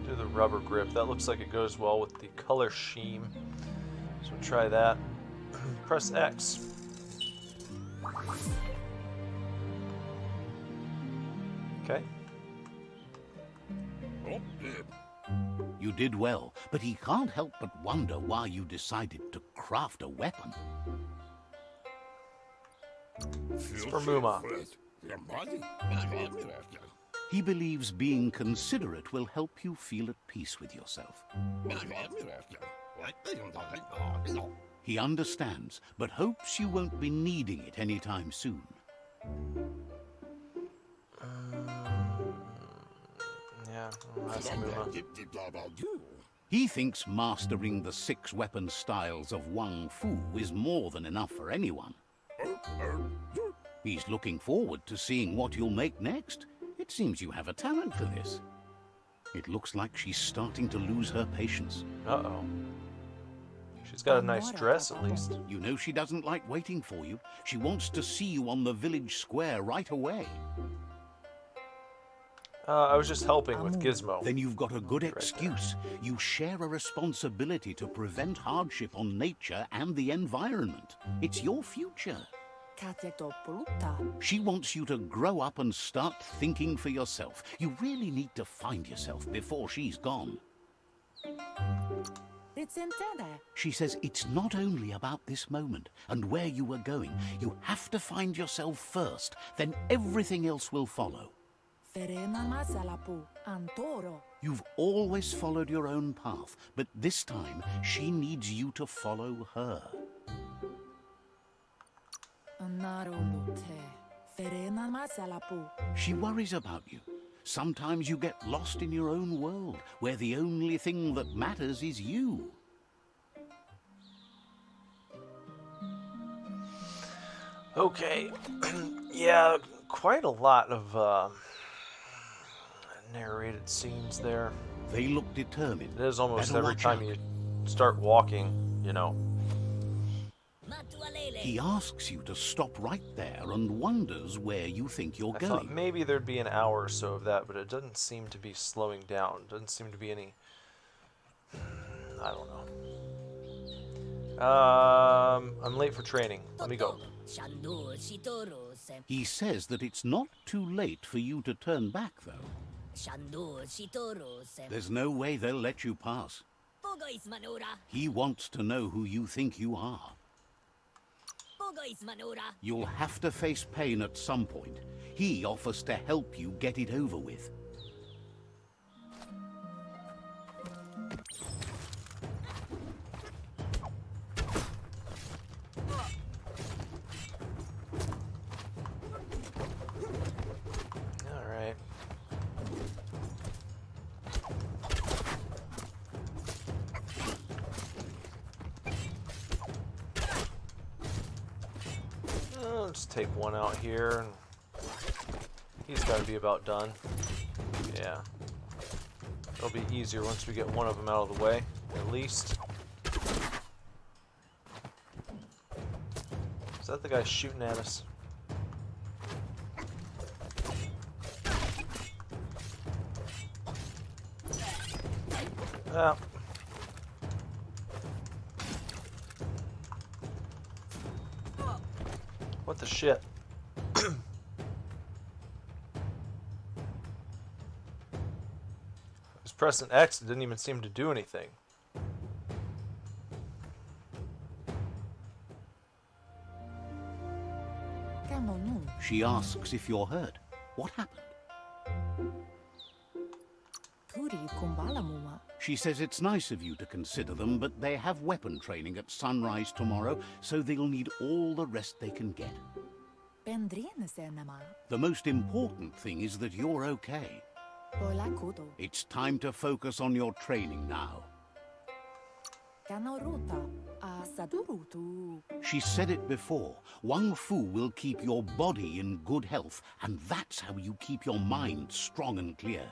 Do the rubber grip. That looks like it goes well with the color scheme. So we'll try that. Press X. Okay. You did well, but he can't help but wonder why you decided to craft a weapon. It's for Muma. He believes being considerate will help you feel at peace with yourself. He understands, but hopes you won't be needing it anytime soon. Yeah, that's Muma. He thinks mastering the 6 weapon styles of Wang Fu is more than enough for anyone. He's looking forward to seeing what you'll make next. It seems you have a talent for this. It looks like she's starting to lose her patience. Uh-oh. She's got a nice dress, at least. You know she doesn't like waiting for you. She wants to see you on the village square right away. I was just helping with Gizmo. Then you've got a good excuse. You share a responsibility to prevent hardship on nature and the environment. It's your future. She wants you to grow up and start thinking for yourself. You really need to find yourself before she's gone. She says it's not only about this moment and where you are going. You have to find yourself first, then everything else will follow. You've always followed your own path, but this time she needs you to follow her. She worries about you. Sometimes you get lost in your own world, where the only thing that matters is you. Okay. Yeah, quite a lot of narrated scenes there. They look determined. It is almost Better every watch time out. you start walking, you know. He asks you to stop right there and wonders where you think you're I going. thought maybe there'd be an hour or so of that, but it doesn't seem to be slowing down. Doesn't seem to be any... I don't know. I'm late for training. Let me go. He says that it's not too late for you to turn back, though. There's no way they'll let you pass. He wants to know who you think you are. You'll have to face pain at some point. He offers to help you get it over with. All right. Let's take one out here, and he's got to be about done. Yeah. It'll be easier once we get one of them out of the way, at least. Is that the guy shooting at us? Ah. What the shit? I was pressing X, it didn't even seem to do anything. She asks if you're hurt. What happened? She says it's nice of you to consider them, but they have weapon training at sunrise tomorrow, so they'll need all the rest they can get. The most important thing is that you're okay. It's time to focus on your training now. She said it before. Wang Fu will keep your body in good health, and that's how you keep your mind strong and clear.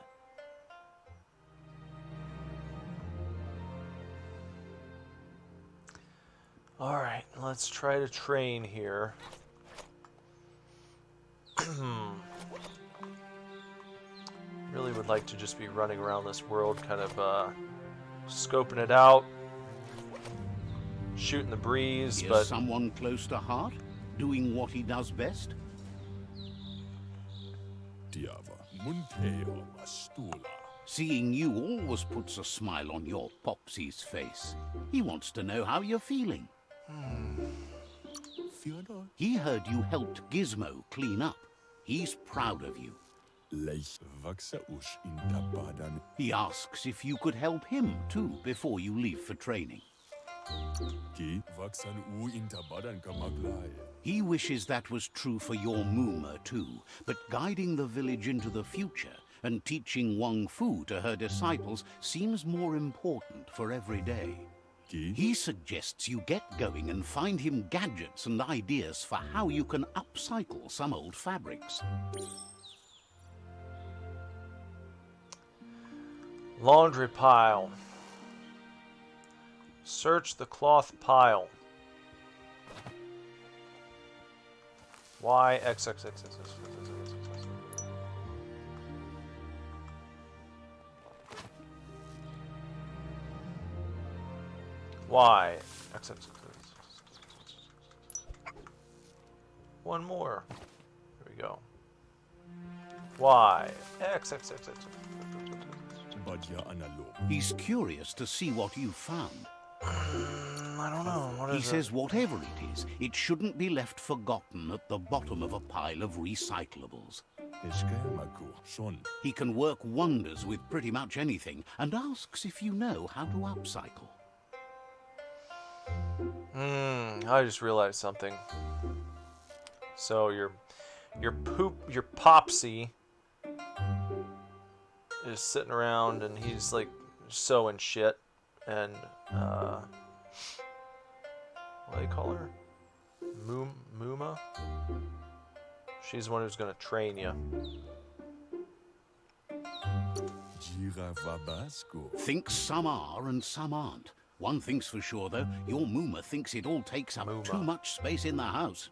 Alright, let's try to train here. Really would like to just be running around this world, kind of scoping it out, shooting the breeze, Is but someone close to heart, doing what he does best? Seeing you always puts a smile on your Popsy's face. He wants to know how you're feeling. He heard you helped Gizmo clean up. He's proud of you. He asks if you could help him too before you leave for training. He wishes that was true for your Muma too, but guiding the village into the future and teaching Wang Fu to her disciples seems more important for every day. He suggests you get going and find him gadgets and ideas for how you can upcycle some old fabrics. laundry pile. Search the cloth pile. Y X X X X X X X X X. Y X X X X. One more. There we go. Y X X X X. He's curious to see what you found. I don't know. What is He says whatever it is, it shouldn't be left forgotten at the bottom of a pile of recyclables. He can work wonders with pretty much anything and asks if you know how to upcycle. I just realized something. So your Popsy is sitting around and he's like sewing shit, and what do they call her? Muma? She's the one who's gonna train you. Thinks some are and some aren't. One thing's for sure though, your Muma thinks it all takes up too much space in the house.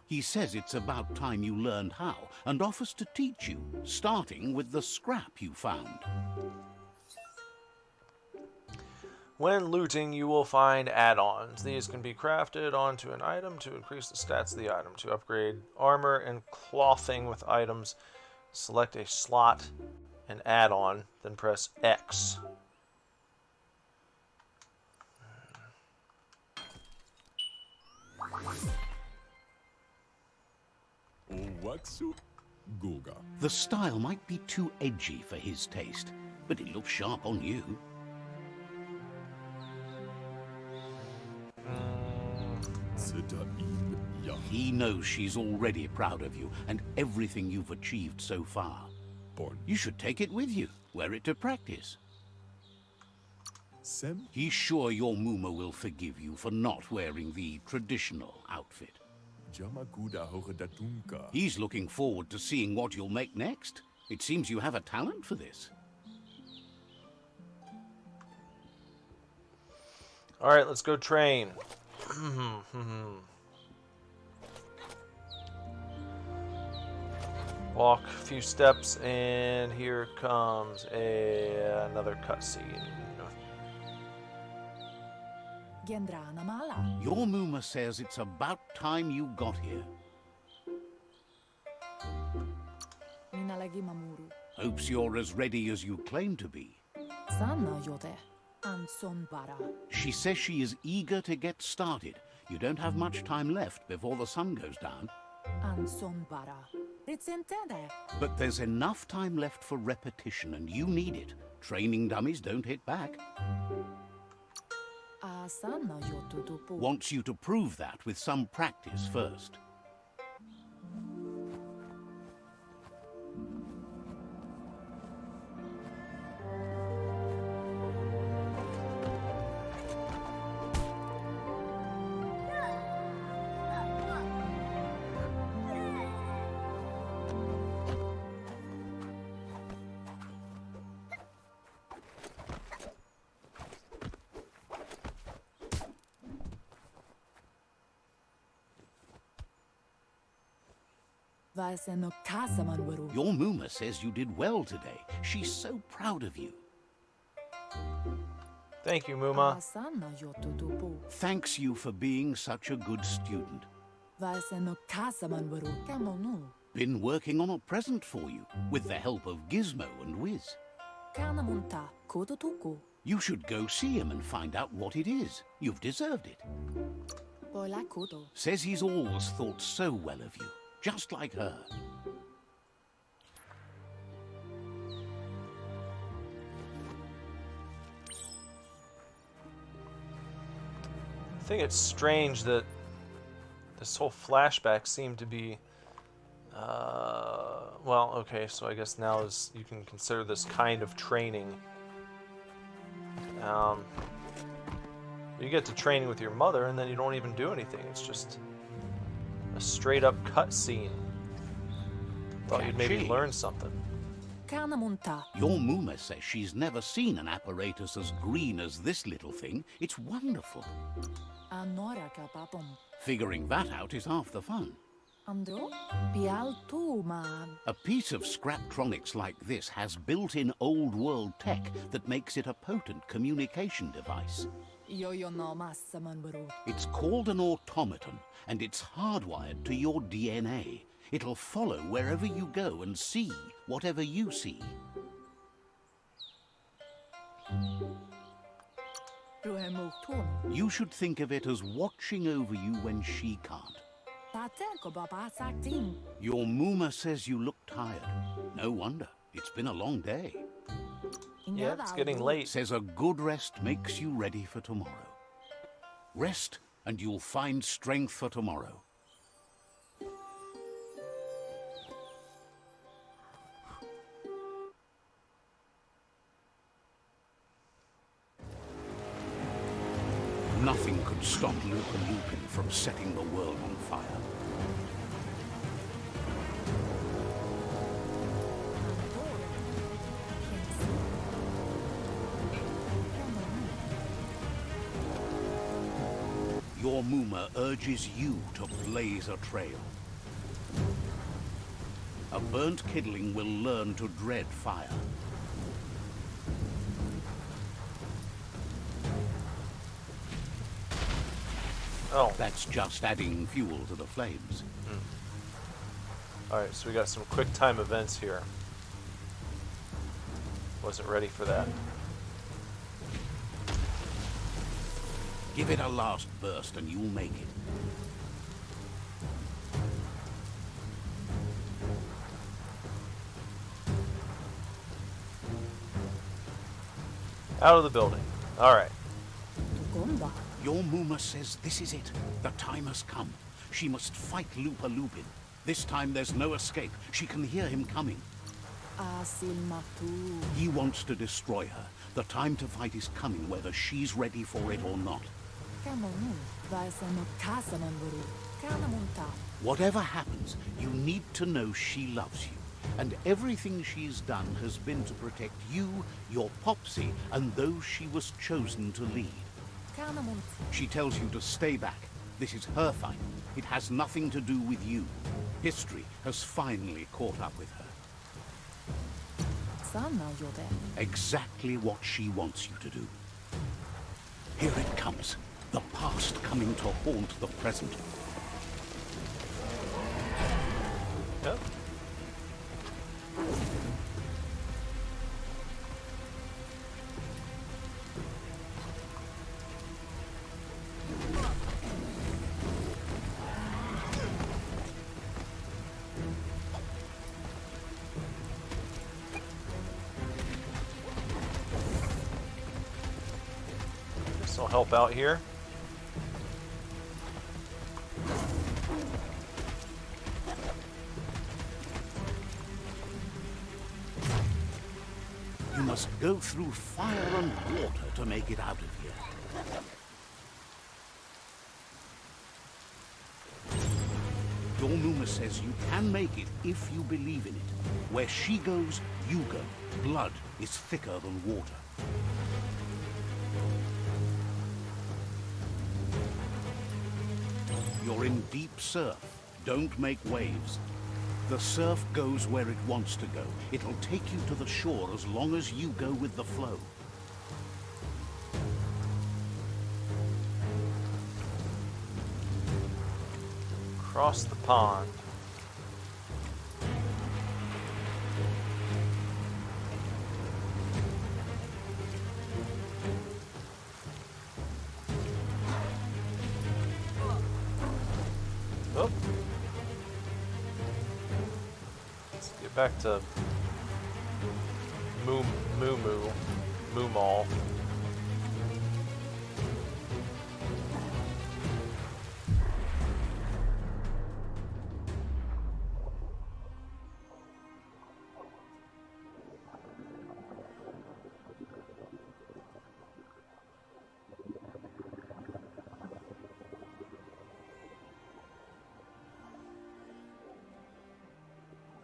He says it's about time you learned how and offers to teach you, starting with the scrap you found. When looting, you will find add-ons. These can be crafted onto an item to increase the stats of the item. To upgrade armor and clothing with items, select a slot and add-on, then press X. The style might be too edgy for his taste, but it looks sharp on you. He knows she's already proud of you and everything you've achieved so far. You should take it with you, wear it to practice. He's sure your Muma will forgive you for not wearing the traditional outfit. He's looking forward to seeing what you'll make next. It seems you have a talent for this. Alright, let's go train. Walk a few steps and here comes another cutscene. Your Muma says it's about time you got here. Hopes you're as ready as you claim to be. She says she is eager to get started. You don't have much time left before the sun goes down. But there's enough time left for repetition, and you need it. Training dummies don't hit back. Wants you to prove that with some practice first. Your Muma says you did well today. She's so proud of you. Thank you, Muma. Thanks you for being such a good student. Been working on a present for you, with the help of Gizmo and Wiz. You should go see him and find out what it is. You've deserved it. Says he's always thought so well of you, just like her. I think it's strange that this whole flashback seemed to be, well, okay, so I guess now is you can consider this kind of training. You get to training with your mother, and then you don't even do anything. It's just a straight-up cutscene. Thought you'd maybe learn something. Your Muma says she's never seen an apparatus as green as this little thing. It's wonderful. Figuring that out is half the fun. A piece of Scraptronics like this has built-in old-world tech that makes it a potent communication device. It's called an automaton, and it's hardwired to your DNA. It'll follow wherever you go and see whatever you see. You should think of it as watching over you when she can't. Your Muma says you look tired. No wonder. It's been a long day. Yeah, it's getting late. Says a good rest makes you ready for tomorrow. Rest, and you'll find strength for tomorrow. Nothing could stop Lupin from setting the world on fire. Your Muma urges you to blaze a trail. A burnt kidling will learn to dread fire. Oh. That's just adding fuel to the flames. Alright, so we got some quick time events here. Wasn't ready for that. Give it a last burst and you'll make it. Out of the building. Alright. Your Muma says this is it. The time has come. She must fight Lupin. This time there's no escape. She can hear him coming. He wants to destroy her. The time to fight is coming, whether she's ready for it or not. Whatever happens, you need to know she loves you. And everything she's done has been to protect you, your Popsy, and those she was chosen to lead. She tells you to stay back. This is her fight. It has nothing to do with you. History has finally caught up with her. Exactly what she wants you to do. Here it comes. The past coming to haunt the present. Yep. This will help out here. You must go through fire and water to make it out of here. Dormuma says you can make it if you believe in it. Where she goes, you go. Blood is thicker than water. You're in deep surf. Don't make waves. The surf goes where it wants to go. It'll take you to the shore as long as you go with the flow. Across the pond. Oh. Let's get back to Moo Mall.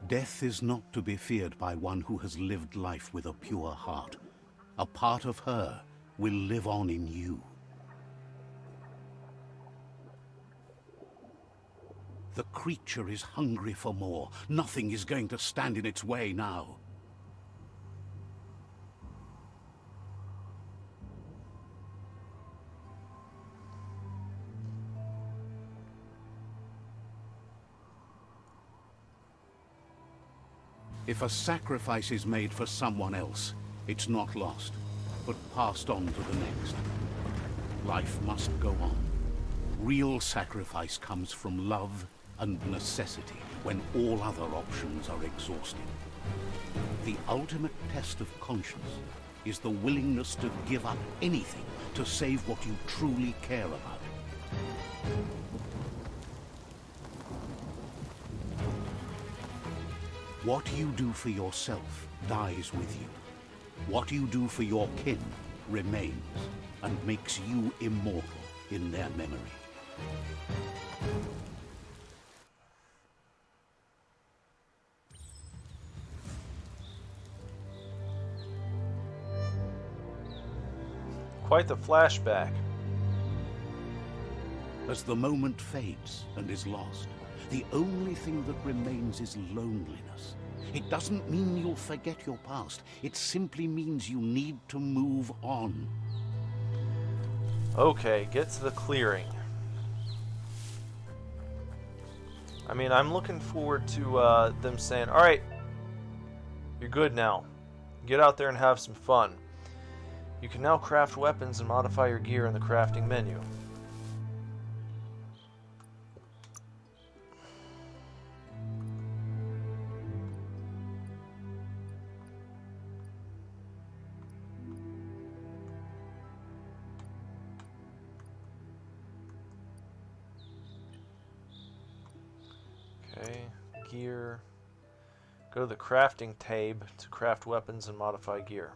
Death is not to be feared by one who has lived life with a pure heart. A part of her will live on in you. The creature is hungry for more. Nothing is going to stand in its way now. If a sacrifice is made for someone else, it's not lost, but passed on to the next. Life must go on. Real sacrifice comes from love and necessity when all other options are exhausted. The ultimate test of conscience is the willingness to give up anything to save what you truly care about. What you do for yourself dies with you. What you do for your kin remains and makes you immortal in their memory. Quite the flashback. As the moment fades and is lost, the only thing that remains is loneliness. It doesn't mean you'll forget your past. It simply means you need to move on. Okay, get to the clearing. I mean, I'm looking forward to them saying, alright, you're good now. Get out there and have some fun. You can now craft weapons and modify your gear in the crafting menu. Okay, gear. Go to the crafting tab to craft weapons and modify gear.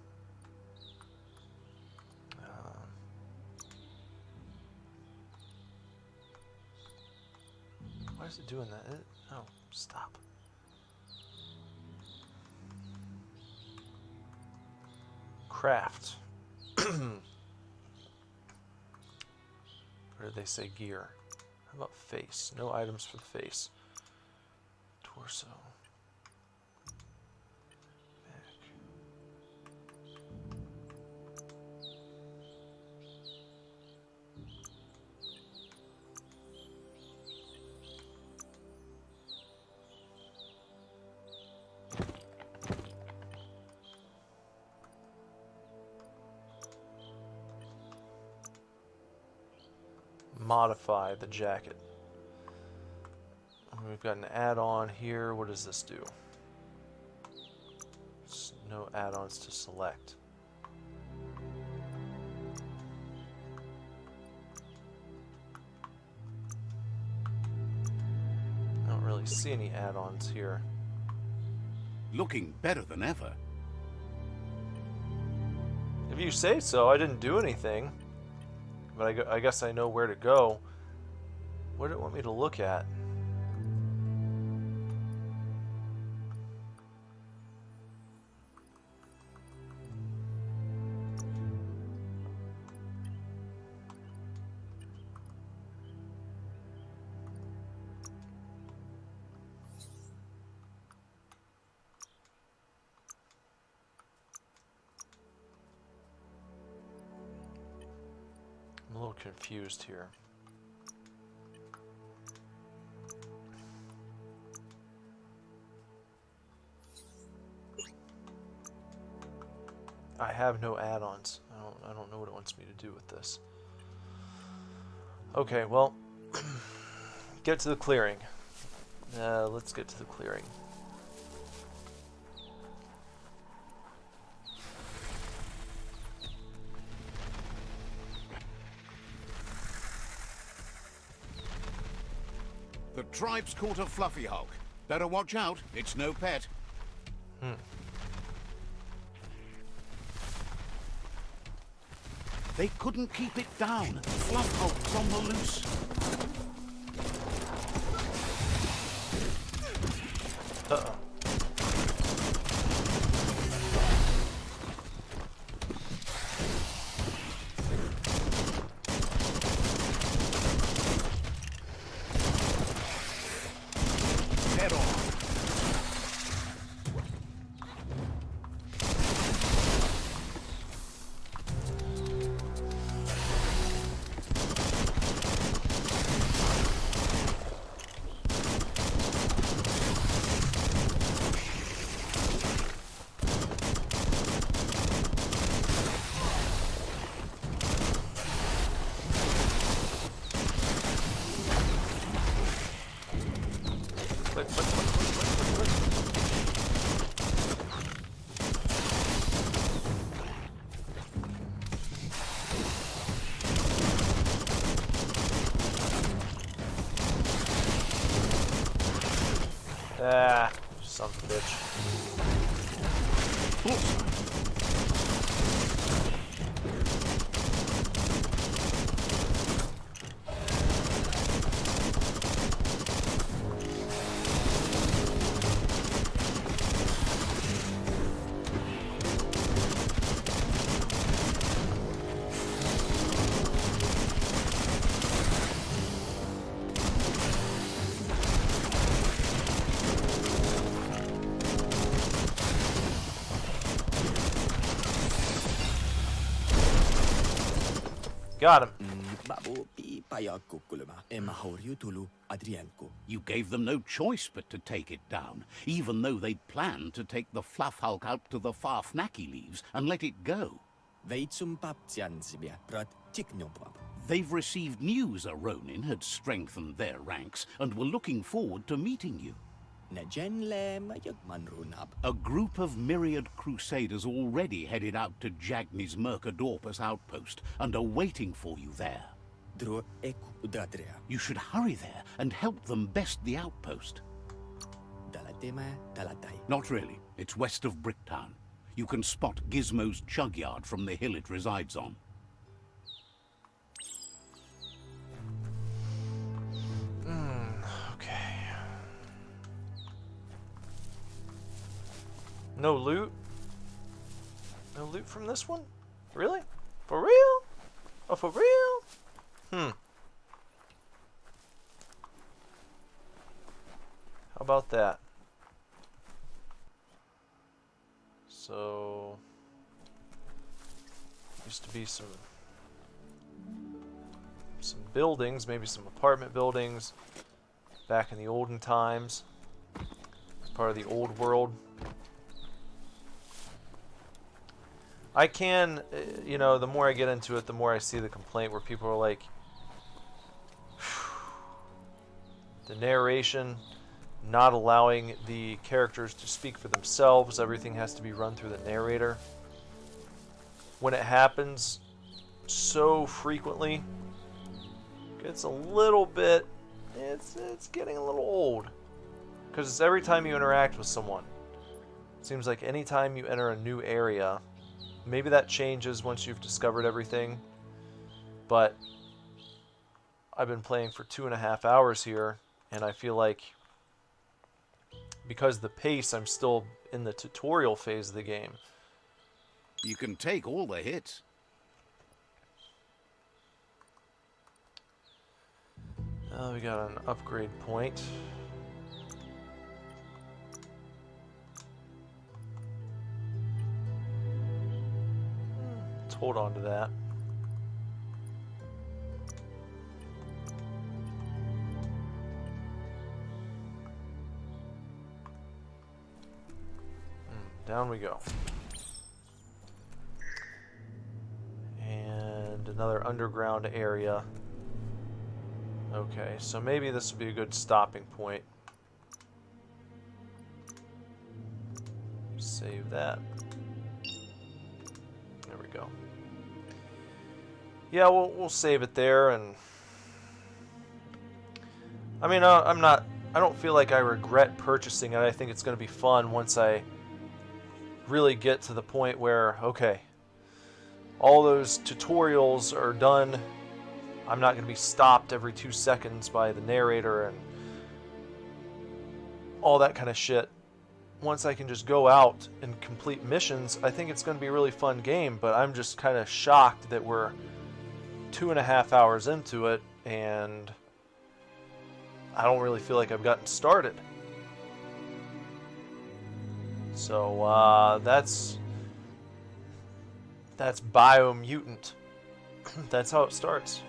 Why is it doing that? Oh, stop. Craft. Where did they say gear? How about face? No items for the face. Torso. Back. Modify the jacket. We've got an add-on here. What does this do? No add-ons to select. really see any add-ons here. Looking better than ever. If you say so, I didn't do anything. But I guess I know where to go. What do it want me to look at? I'm a little confused here. I have no add-ons. I don't know what it wants me to do with this. Okay, well, get to the clearing. Let's get to the clearing. The tribe's caught a fluffy hulk. Better watch out, it's no pet. They couldn't keep it down. Fluff hulk's on the loose. Uh-oh. Head on. Ah, son of a bitch. Got him. You gave them no choice but to take it down, even though they'd planned to take the Fluff Hulk out to the far Fnacky Leaves and let it go. They've received news a Ronin had strengthened their ranks and were looking forward to meeting you. A group of myriad crusaders already headed out to Jagni's Mercadorpus outpost and are waiting for you there. You should hurry there and help them best the outpost. Not really. It's west of Bricktown. You can spot Gizmo's chug yard from the hill it resides on. Okay. No loot? No loot from this one? Really? For real? Oh, for real? How about that? So, used to be some buildings, maybe some apartment buildings back in the olden times. Part of the old world. I can, you know, the more I get into it, the more I see the complaint where people are like, the narration, not allowing the characters to speak for themselves. Everything has to be run through the narrator. When it happens so frequently, it's a little bit, it's getting a little old. Because it's every time you interact with someone. It seems like any time you enter a new area, maybe that changes once you've discovered everything, but I've been playing for 2.5 hours here, and I feel like because of the pace, I'm still in the tutorial phase of the game. You can take all the hits. We got an upgrade point. Let's hold on to that. Down we go. And another underground area. Okay, so maybe this would be a good stopping point. Save that. There we go. Yeah, we'll save it there, and I mean, I don't feel like I regret purchasing it. I think it's going to be fun once I really get to the point where, okay, all those tutorials are done. I'm not going to be stopped every 2 seconds by the narrator and all that kind of shit. Once I can just go out and complete missions, I think it's going to be a really fun game, but I'm just kind of shocked that we're 2.5 hours into it, and I don't really feel like I've gotten started. So, that's Biomutant. That's how it starts.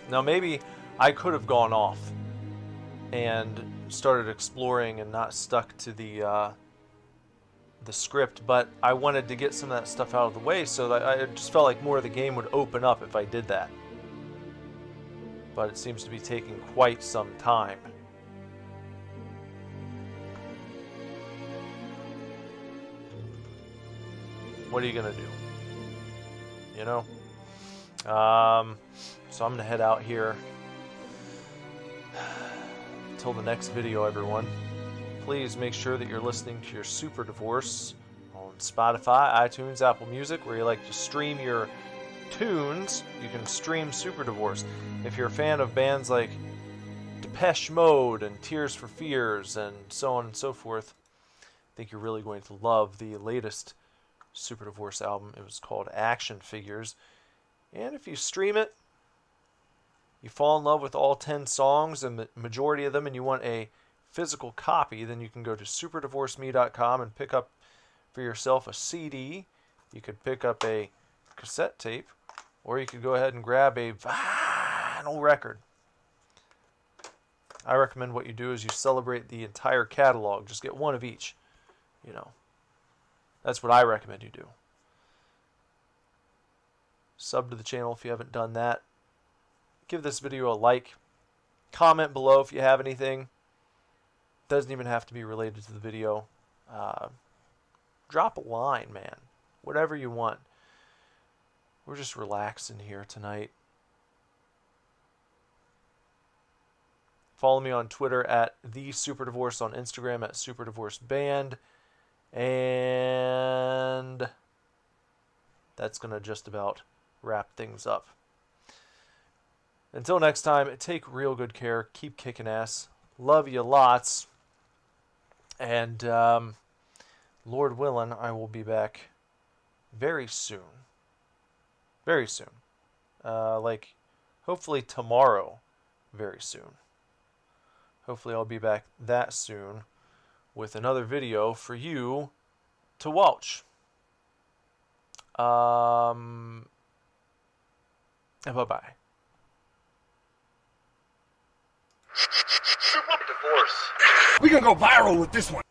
Now, maybe I could have gone off and started exploring and not stuck to the script, but I wanted to get some of that stuff out of the way, so that I just felt like more of the game would open up if I did that. But it seems to be taking quite some time. What are you gonna do? You know? So I'm gonna head out here. Until the next video, everyone. Please make sure that you're listening to your Super Divorce on Spotify, iTunes, Apple Music, where you like to stream your tunes. You can stream Super Divorce. If you're a fan of bands like Depeche Mode and Tears for Fears and so on and so forth, I think you're really going to love the latest Super Divorce album. It was called Action Figures. And if you stream it, you fall in love with all 10 songs and the majority of them, and you want a physical copy, then you can go to superdivorceme.com and pick up for yourself a CD. You could pick up a cassette tape, or you could go ahead and grab a vinyl record. I recommend what you do is you celebrate the entire catalog. Just get one of each. You know, that's what I recommend you do. Sub to the channel if you haven't done that. Give this video a like. Comment below if you have anything. Doesn't even have to be related to the video. Drop a line, man. Whatever you want. We're just relaxing here tonight. Follow me on Twitter at @TheSuperDivorce, on Instagram at SuperDivorceBand. And that's going to just about wrap things up. Until next time, take real good care. Keep kicking ass. Love you lots. And Lord willing, I will be back very soon. Very soon. Like, hopefully tomorrow. Very soon. Hopefully I'll be back that soon with another video for you to watch. Bye-bye. Super Divorce. We gonna go viral with this one.